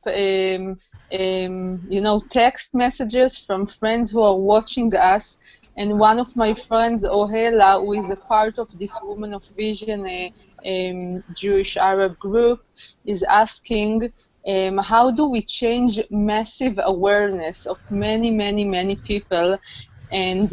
you know, text messages from friends who are watching us. And one of my friends, Ohela, who is a part of this Women of Vision Jewish Arab group, is asking, how do we change massive awareness of many people? And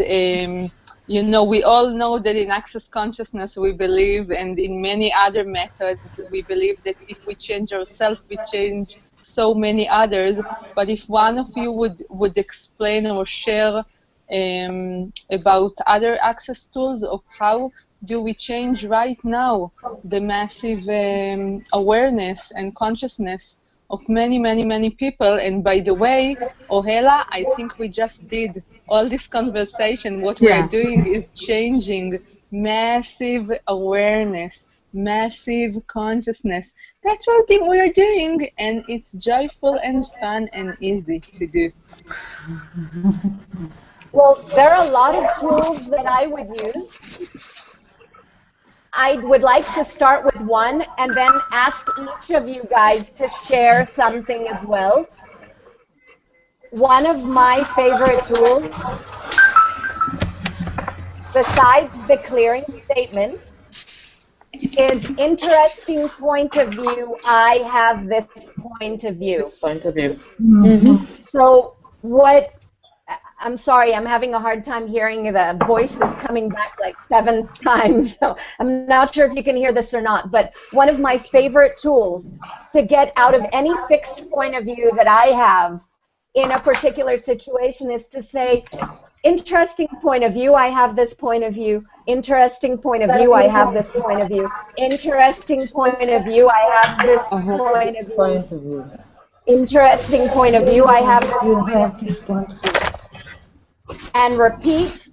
you know, we all know that in access consciousness we believe, and in many other methods, we believe that if we change ourselves, we change so many others. But if one of you would explain or share about other access tools of how do we change right now the massive awareness and consciousness of many people. And by the way, Ohela, I think we just did all this conversation. What we're doing is changing massive awareness, massive consciousness. That's what we're doing, and it's joyful and fun and easy to do. Well, there are a lot of tools that I would use. I would like to start with one and then ask each of you guys to share something as well. One of my favorite tools, besides the clearing statement, is interesting point of view. I have this point of view. This point of view. So what, I'm sorry, I'm having a hard time hearing the voices coming back like 7 times. So I'm not sure if you can hear this or not, but one of my favorite tools to get out of any fixed point of view that I have in a particular situation is to say, interesting point of view, I have this point of view. Interesting point of view, I have this point of view. Interesting point of view, I have this point of view. Interesting point of view, I have this point of view. And repeat,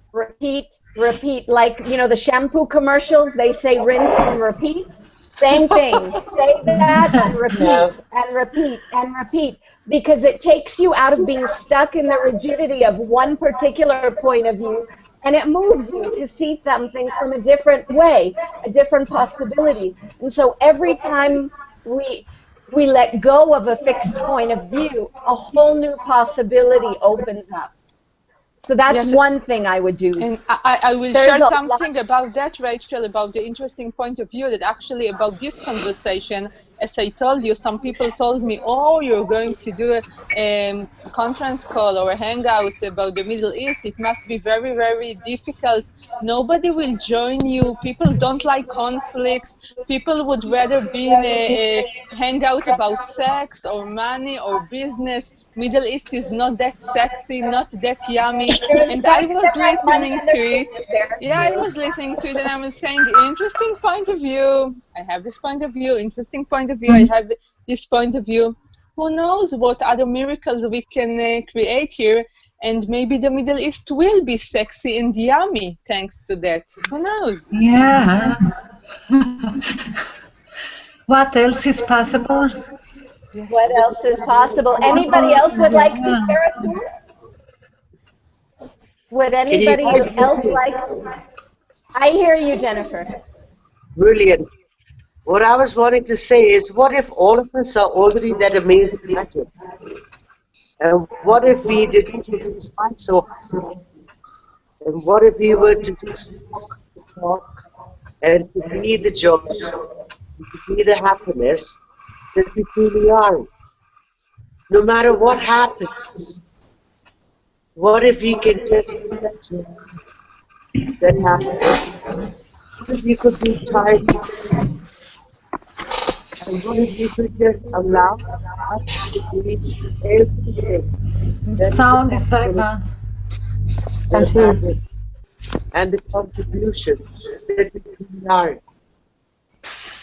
like, you know, the shampoo commercials, they say rinse and repeat. Same thing. Say that and repeat and repeat and repeat, because it takes you out of being stuck in the rigidity of one particular point of view, and it moves you to see something from a different way, a different possibility. And so every time we let go of a fixed point of view, a whole new possibility opens up. So that's one thing I would do. And I will share something about that, Rachel, about the interesting point of view, that actually about this conversation, as I told you, some people told me, oh, you're going to do a conference call or a hangout about the Middle East. It must be very difficult. Nobody will join you. People don't like conflicts. People would rather be in a hangout about sex or money or business. Middle East is not that sexy, not that yummy. And I was listening to it. Yeah, I was listening to it, and I was saying, interesting point of view. I have this point of view. Interesting point of view. I have this point of view. Who knows what other miracles we can create here? And maybe the Middle East will be sexy and yummy thanks to that. Who knows? Yeah. What else is possible? What else is possible? Anybody else would like to share a tool? Would anybody else like? I hear you, Jennifer. Brilliant. What I was wanting to say is, what if all of us are already that amazing magic? And what if we didn't despise so hard? And what if we were to just talk and to be the joy, to be the happiness that we truly are? No matter what happens, what if we can just be that joy, that happiness? What if we could be tired? And what if we could just allow us to be everything? The sound is very bad. And the contribution that we truly are.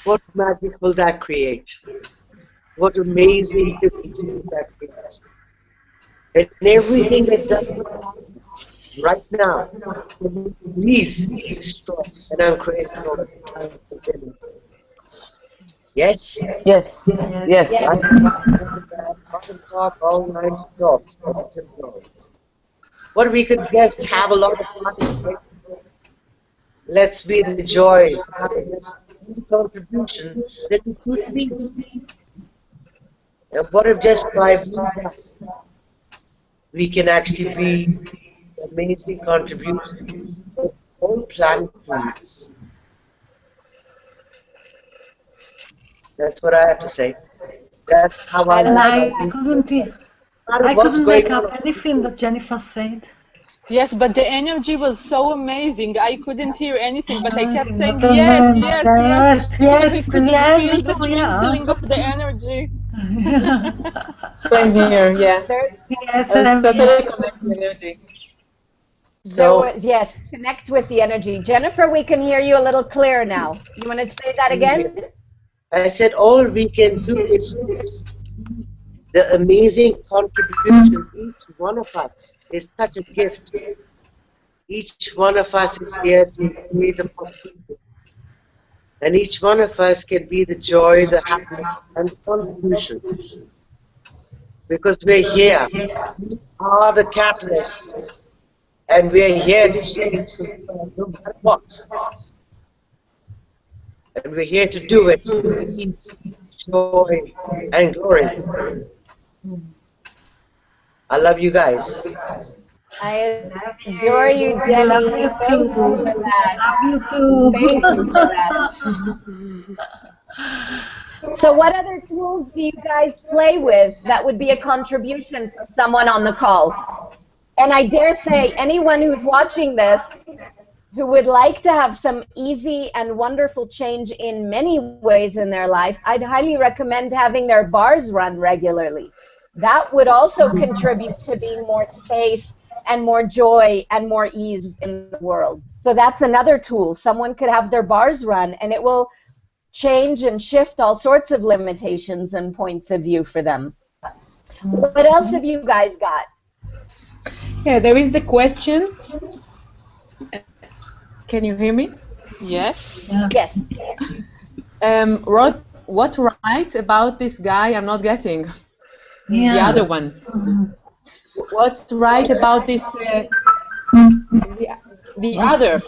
What magic will that create? What amazing difference will that create? And everything that doesn't happen right now, please destroy and uncreate all the time. Yes? Yes. I talk all night talks. What we could just have a lot of fun. Let's be the joy, happiness, contribution, then it could be. And what if just by being that, we can actually be amazing contributors to the whole planet needs? That's what I have to say. That's how I And I feel. couldn't, I What's couldn't going make up on? anything that Jennifer said. Yes, but the energy was so amazing. I couldn't hear anything, but I kept saying But yes, yes, yes, because I could yes, feel me the too, yeah. twinkling of the energy. Same here, yeah. Yes, I was I'm totally here. connected to energy. So, Yes, connect with the energy. Jennifer, we can hear you a little clearer now. You want to say that again? I said all we can do is just the amazing contribution. Each one of us is such a gift. Each one of us is here to create the possibility. And each one of us can be the joy, the happiness, and the contribution. Because we're here. We are the catalysts. And we're here to change the world no matter what. And we're here to do it with peace, joy, and glory. I love you guys. I adore you, We love Jenny. you Thank too. you for that. Love you too. Thank you for that. So what other tools do you guys play with that would be a contribution for someone on the call? And I dare say anyone who's watching this who would like to have some easy and wonderful change in many ways in their life, I'd highly recommend having their bars run regularly. That would also contribute to being more space and more joy and more ease in the world. So that's another tool. Someone could have their bars run and it will change and shift all sorts of limitations and points of view for them. What else have you guys got? Yeah, there is the question. Can you hear me? Yes. Yes. What right about this guy I'm not getting? Yeah. The other one. What's right about this? The other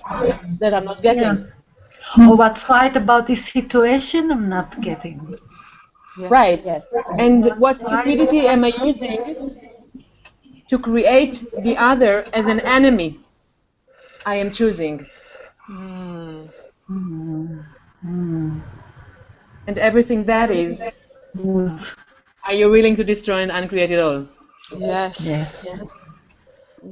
that I'm not getting. Yeah. Or what's right about this situation I'm not getting. Yes. Right. Yes. And what stupidity am I using to create the other as an enemy I am choosing? And everything that is, are you willing to destroy and uncreate it all? Yes. Yes.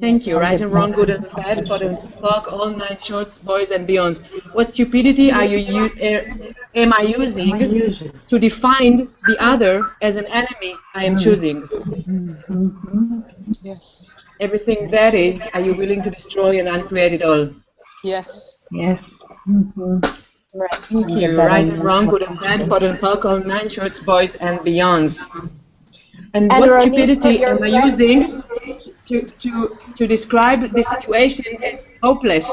Thank you. Right and wrong, good and bad, pot and fuck, all nine shorts, boys and beyonds. What stupidity am I using to define the other as an enemy I am choosing? Yes. Everything that is, are you willing to destroy and uncreate it all? Yes. Yes. Right. Thank you. Right and wrong, good and bad, pot and fuck, all nine shorts, boys and beyonds. And what Ronit, stupidity for your am I using to describe the situation as hopeless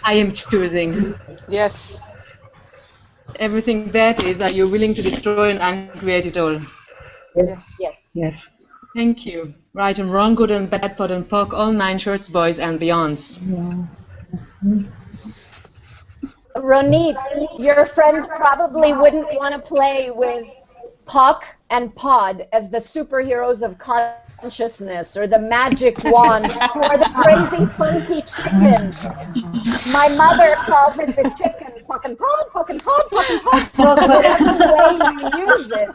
I am choosing? Yes. Everything that is, are you willing to destroy and uncreate it all? Yes. Yes. Yes. Thank you. Right and wrong, good and bad, pot and pock, all nine shorts, boys and beyonds. Ronit, your friends probably wouldn't want to play with Puck and Pod as the superheroes of consciousness or the magic wand or the crazy funky chicken. My mother calls it the chicken, Puck and Pod, Puck and Pod, Puck and Pod. Whatever way you use it.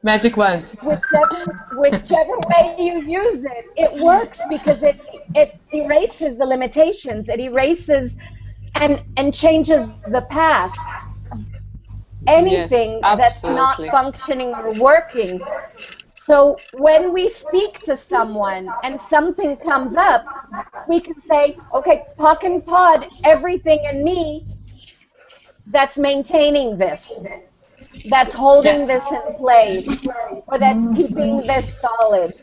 Magic wand. Whichever way you use it, it works because it erases the limitations. It erases and changes the past. Anything that's not functioning or working. So when we speak to someone and something comes up, we can say, okay, Puck and Pod, everything in me that's maintaining this, that's holding this in place, or that's keeping this solid.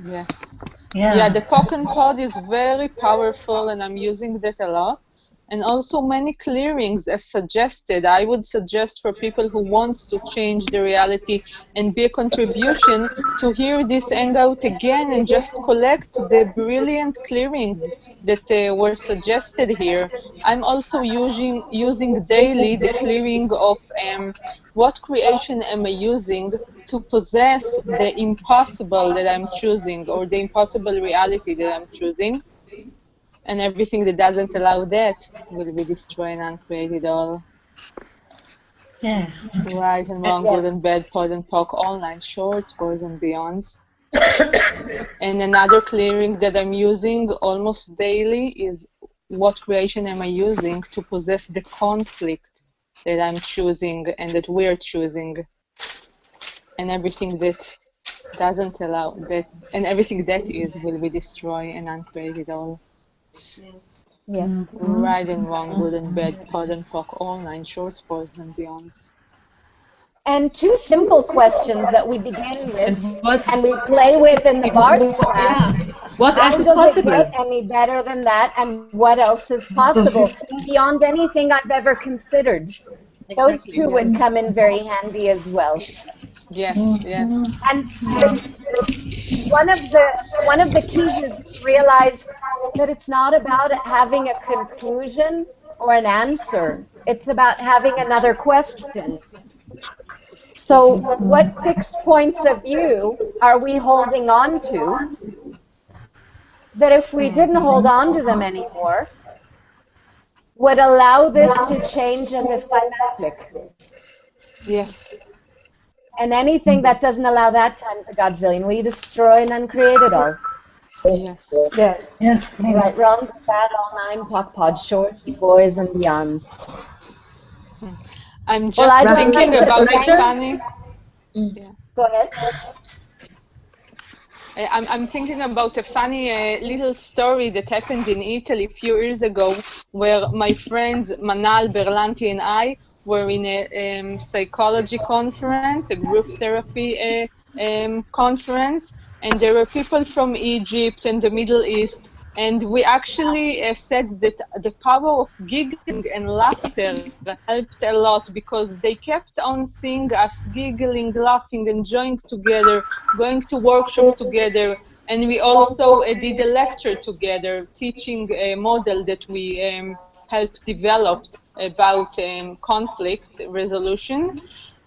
Yes. Yeah. Yeah, the Puck and Pod is very powerful and I'm using that a lot. and also many clearings as suggested. I would suggest for people who wants to change the reality and be a contribution to hear this hangout again and just collect the brilliant clearings that were suggested here. I'm also using daily the clearing of what creation am I using to possess the impossible that I'm choosing, or the impossible reality that I'm choosing. And everything that doesn't allow that will be destroyed and uncreated all. Yes. Right and wrong, good and bad, pod and poc, online, shorts, boys and beyonds. And another clearing that I'm using almost daily is what creation am I using to possess the conflict that I'm choosing and that we're choosing. And everything that doesn't allow that, and everything that is will be destroyed and uncreated all. Yes. Right and wrong, good and bad, pod and poc, all 9 shorts, boys and beyonds. And 2 simple questions that we begin with and we play with in the bars class. What else is How does possible? it get any better than that, and what else is possible beyond anything I've ever considered? Those 2 would come in very handy as well. Yes, yes. And one of the keys is to realize that it's not about having a conclusion or an answer. It's about having another question. So what fixed points of view are we holding on to that if we didn't hold on to them anymore would allow this to change as if by magic? Yes. And anything that doesn't allow that times a godzillion, we destroy and uncreate it all. Yes. Yes. Yes. Right, wrong, bad, all 9, poc, pod, shorts, boys, and beyond. I'm just thinking about it, Fanny. Yeah. Go ahead. I'm thinking about a funny little story that happened in Italy a few years ago, where my friends Manal, Berlanti, and I were in a psychology conference, a group therapy conference, and there were people from Egypt and the Middle East, and we actually said that the power of giggling and laughter helped a lot, because they kept on seeing us giggling, laughing, enjoying together, going to workshop together, and we also did a lecture together, teaching a model that we helped develop about conflict resolution.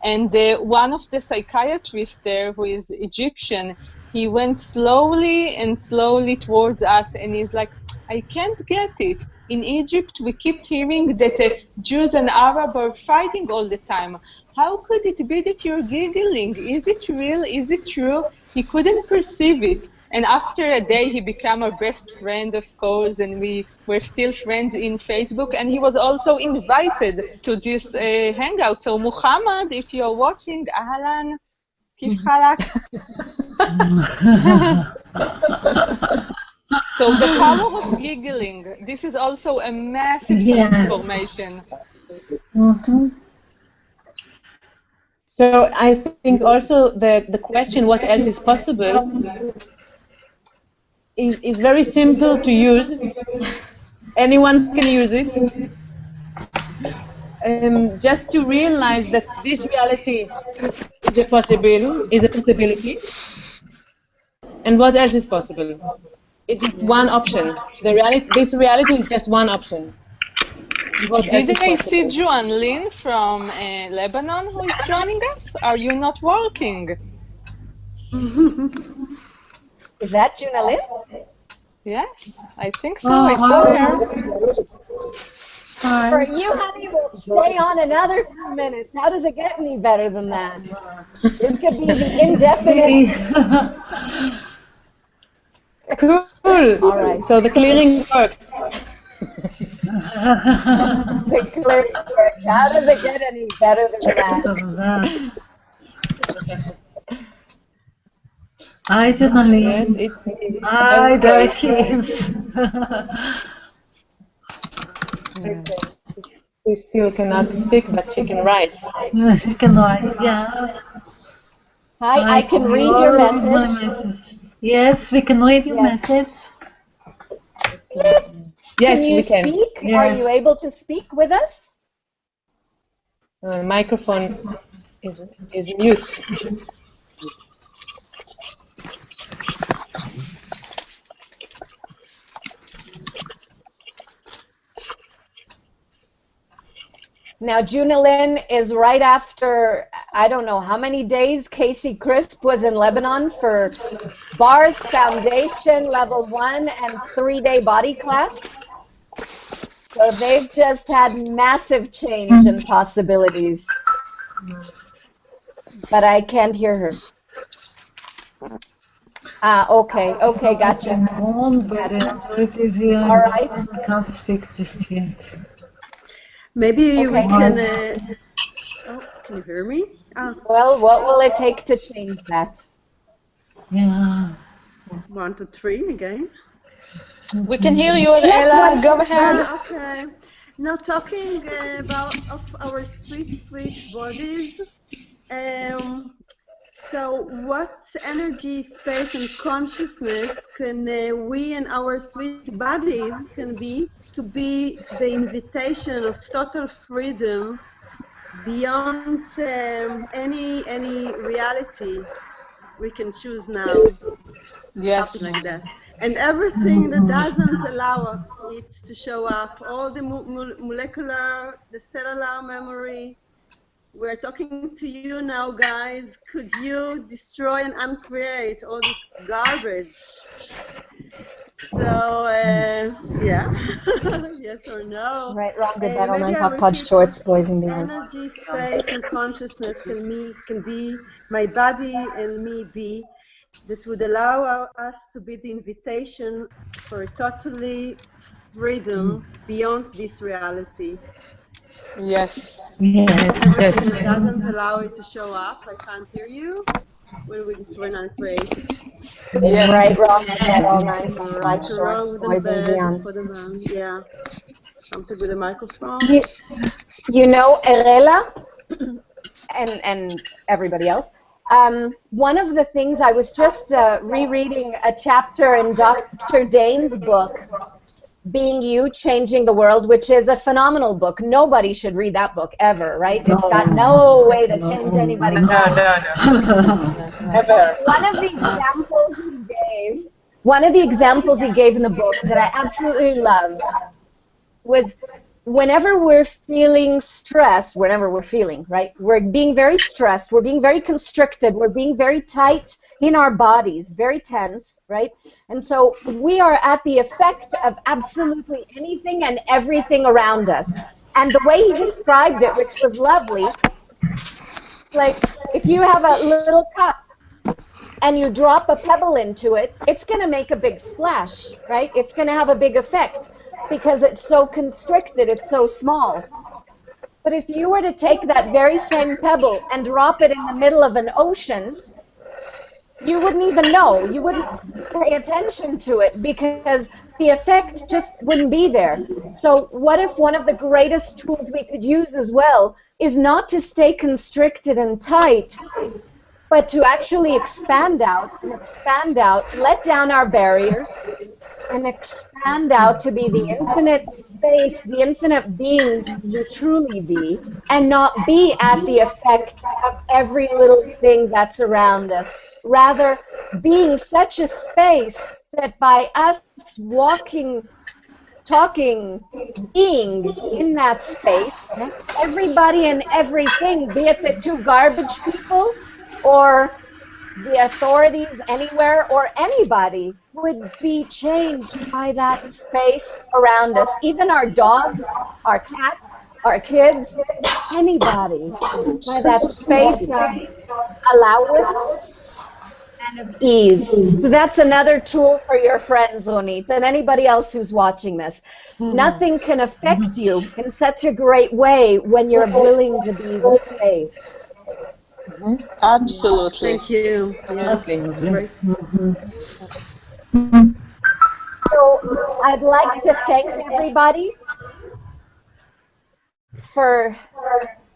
And one of the psychiatrists there, who is Egyptian, he went slowly and slowly towards us, and he's like, I can't get it. In Egypt, we keep hearing that Jews and Arabs are fighting all the time. How could it be that you're giggling? Is it real? Is it true? He couldn't perceive it. And after a day, he became our best friend, of course, and we were still friends in Facebook. And he was also invited to this hangout. So, Muhammad, if you're watching, Ahlan, kif halak? So the power of giggling, this is also a massive transformation. So I think also the question, what else is possible, is very simple to use. Anyone can use it. Just to realize that this reality is a possibility. And what else is possible? It's just one option. This reality is just one option. Did I see Joan Lin from Lebanon who is joining us? Are you not working? Is that Juna Lin? Yes, I think so. I saw her. For you, honey, we'll stay on another few minutes. How does it get any better than that? This could be the indefinite. Cool. All right. So the clearing works. The clearing works. How does it get any better than that? Hi, Jonalie. Yes, it's me. Hi, there she is. She still cannot speak, but she can write. Yes, she can write, yeah. Hi, I can read your message. Yes, we can read your message. Yes. Yes, can you we can. speak? Yeah. Are you able to speak with us? Microphone is mute. Now, Junilin is right after, I don't know how many days Casey Crisp was in Lebanon for Bars Foundation Level 1 and 3-day body class. So they've just had massive change and possibilities. But I can't hear her. Okay, gotcha. But the authority is here. All right. I can't speak just yet. Maybe we Okay. can. Oh, can you hear me? Well, what will it take to change that? Yeah. 1, 2, 3 again. We can hear you, Ella. Go ahead. Okay. Now talking about of our sweet bodies. So what energy, space, and consciousness can we and our sweet bodies can be to be the invitation of total freedom beyond any reality we can choose now? Yes. Something like that. And everything that doesn't allow it to show up, all the molecular, the cellular memory. We're talking to you now, guys. Could you destroy and uncreate all this garbage? So, yeah. Yes or no? Right, wrong, good, bad, Maybe online, I'll hot pod, repeat shorts, this. boys and beyonds. Energy, space, and consciousness can be my body and me be that would allow us to be the invitation for a totally freedom beyond this reality. Yes. Everything that doesn't allow it to show up, I can't hear you. When we destroy and create. Yes. Right, wrong, bad, online, right, shorts, Wrong, boys and beyonds. for the man. Yeah. Something with the microphone. You know, Erela and everybody else. One of the things I was just rereading a chapter in Dr. Dane's book, Being You, Changing the World, which is a phenomenal book. Nobody should read that book ever, right? It's got no way to change anybody's life. Never. One of the examples he gave in the book that I absolutely loved was whenever we're feeling stress, right? We're being very stressed, we're being very constricted, we're being very tight in our bodies, very tense, right? And so we are at the effect of absolutely anything and everything around us. And the way he described it, which was lovely, like if you have a little cup and you drop a pebble into it, it's going to make a big splash, right? It's going to have a big effect because it's so constricted, it's so small. But if you were to take that very same pebble and drop it in the middle of an ocean, you wouldn't even know. You wouldn't pay attention to it because the effect just wouldn't be there. So what if one of the greatest tools we could use as well is not to stay constricted and tight, but to actually expand out, let down our barriers, and expand out to be the infinite space, the infinite beings we truly be, and not be at the effect of every little thing that's around us. Rather, being such a space that by us walking, talking, being in that space, everybody and everything, be it the two garbage people or the authorities anywhere or anybody, would be changed by that space around us. Even our dogs, our cats, our kids, anybody, by that space of allowance and of ease. So that's another tool for your friends, Ronit, and anybody else who's watching this. Nothing can affect you in such a great way when you're willing to be the space. Absolutely. Thank you. Yeah. Great. So I'd like to thank everybody for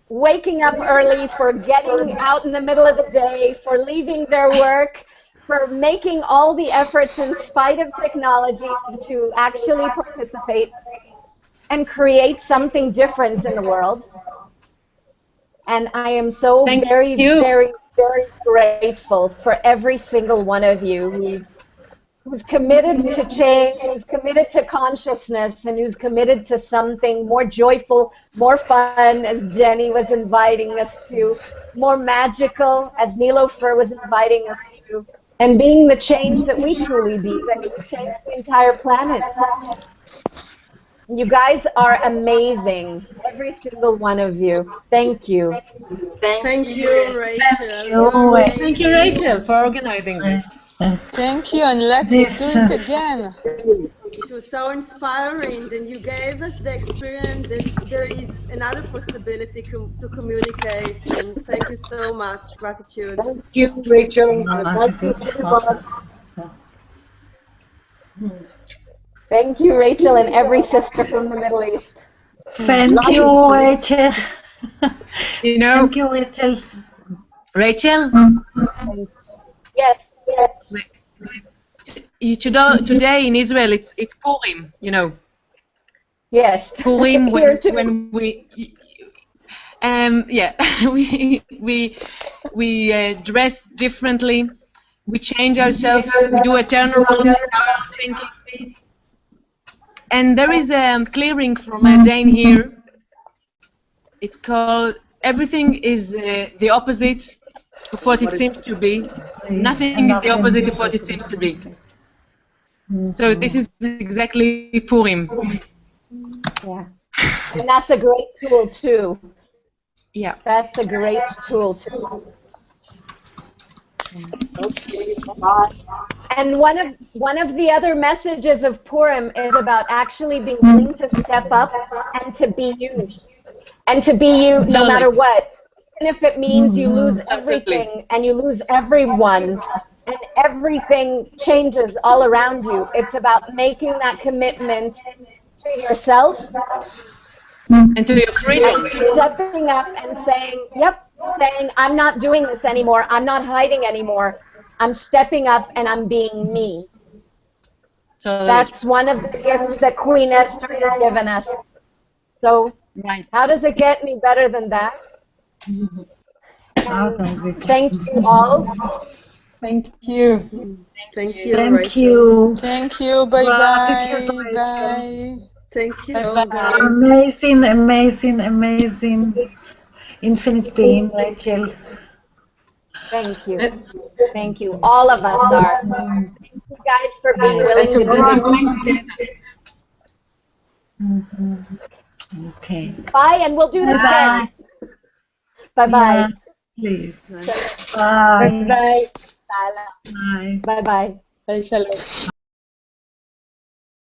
waking up early, for getting out in the middle of the day, for leaving their work, for making all the efforts in spite of technology to actually participate and create something different in the world. And I am so very, very, very grateful for every single one of you who's committed to change, who's committed to consciousness, and who's committed to something more joyful, more fun, as Jenny was inviting us to, more magical, as Nilofer was inviting us to, and being the change that we truly be, that can change the entire planet. You guys are amazing, every single one of you. Thank you. Thank you, Rachel. Thank you, Rachel, for organizing this. Thank you, and let's do it again. It was so inspiring, and you gave us the experience that there is another possibility to communicate. And thank you so much. Gratitude. Thank you, Rachel. Thank you, everyone. Thank you, Rachel, and every sister from the Middle East. Thank you, Rachel. You know, thank you, Rachel. Rachel? Yes. Today in Israel, it's Purim, you know. Yes. Purim when we yeah we dress differently, we change ourselves, we do a turnaround in our thinking, and there is a clearing from a Dane here. It's called everything is the opposite of what it seems to be. Nothing is the opposite of what it seems to be. So this is exactly Purim. Yeah. And that's a great tool too. Yeah. That's a great tool too. Okay, bye. And one of the other messages of Purim is about actually being willing to step up and to be you. And to be you no matter what. Even if it means you lose everything and you lose everyone and everything changes all around you. It's about making that commitment to yourself and to your freedom. And stepping up and saying, saying, I'm not doing this anymore. I'm not hiding anymore. I'm stepping up and I'm being me. That's one of the gifts that Queen Esther has given us. So how does it get any better than that? Thank you all. Thank you. Thank you. Thank you. Thank you. Bye bye. Bye. Thank you, Bye-bye. Amazing, amazing, amazing. Infinite being, Rachel. Thank you. Thank you. All of us are. Thank you guys for being willing to be here. Okay. Bye, and we'll do this again. Bye-bye. Yeah, please. Bye. Bye. Bye. Bye-bye. Bye. Shalom.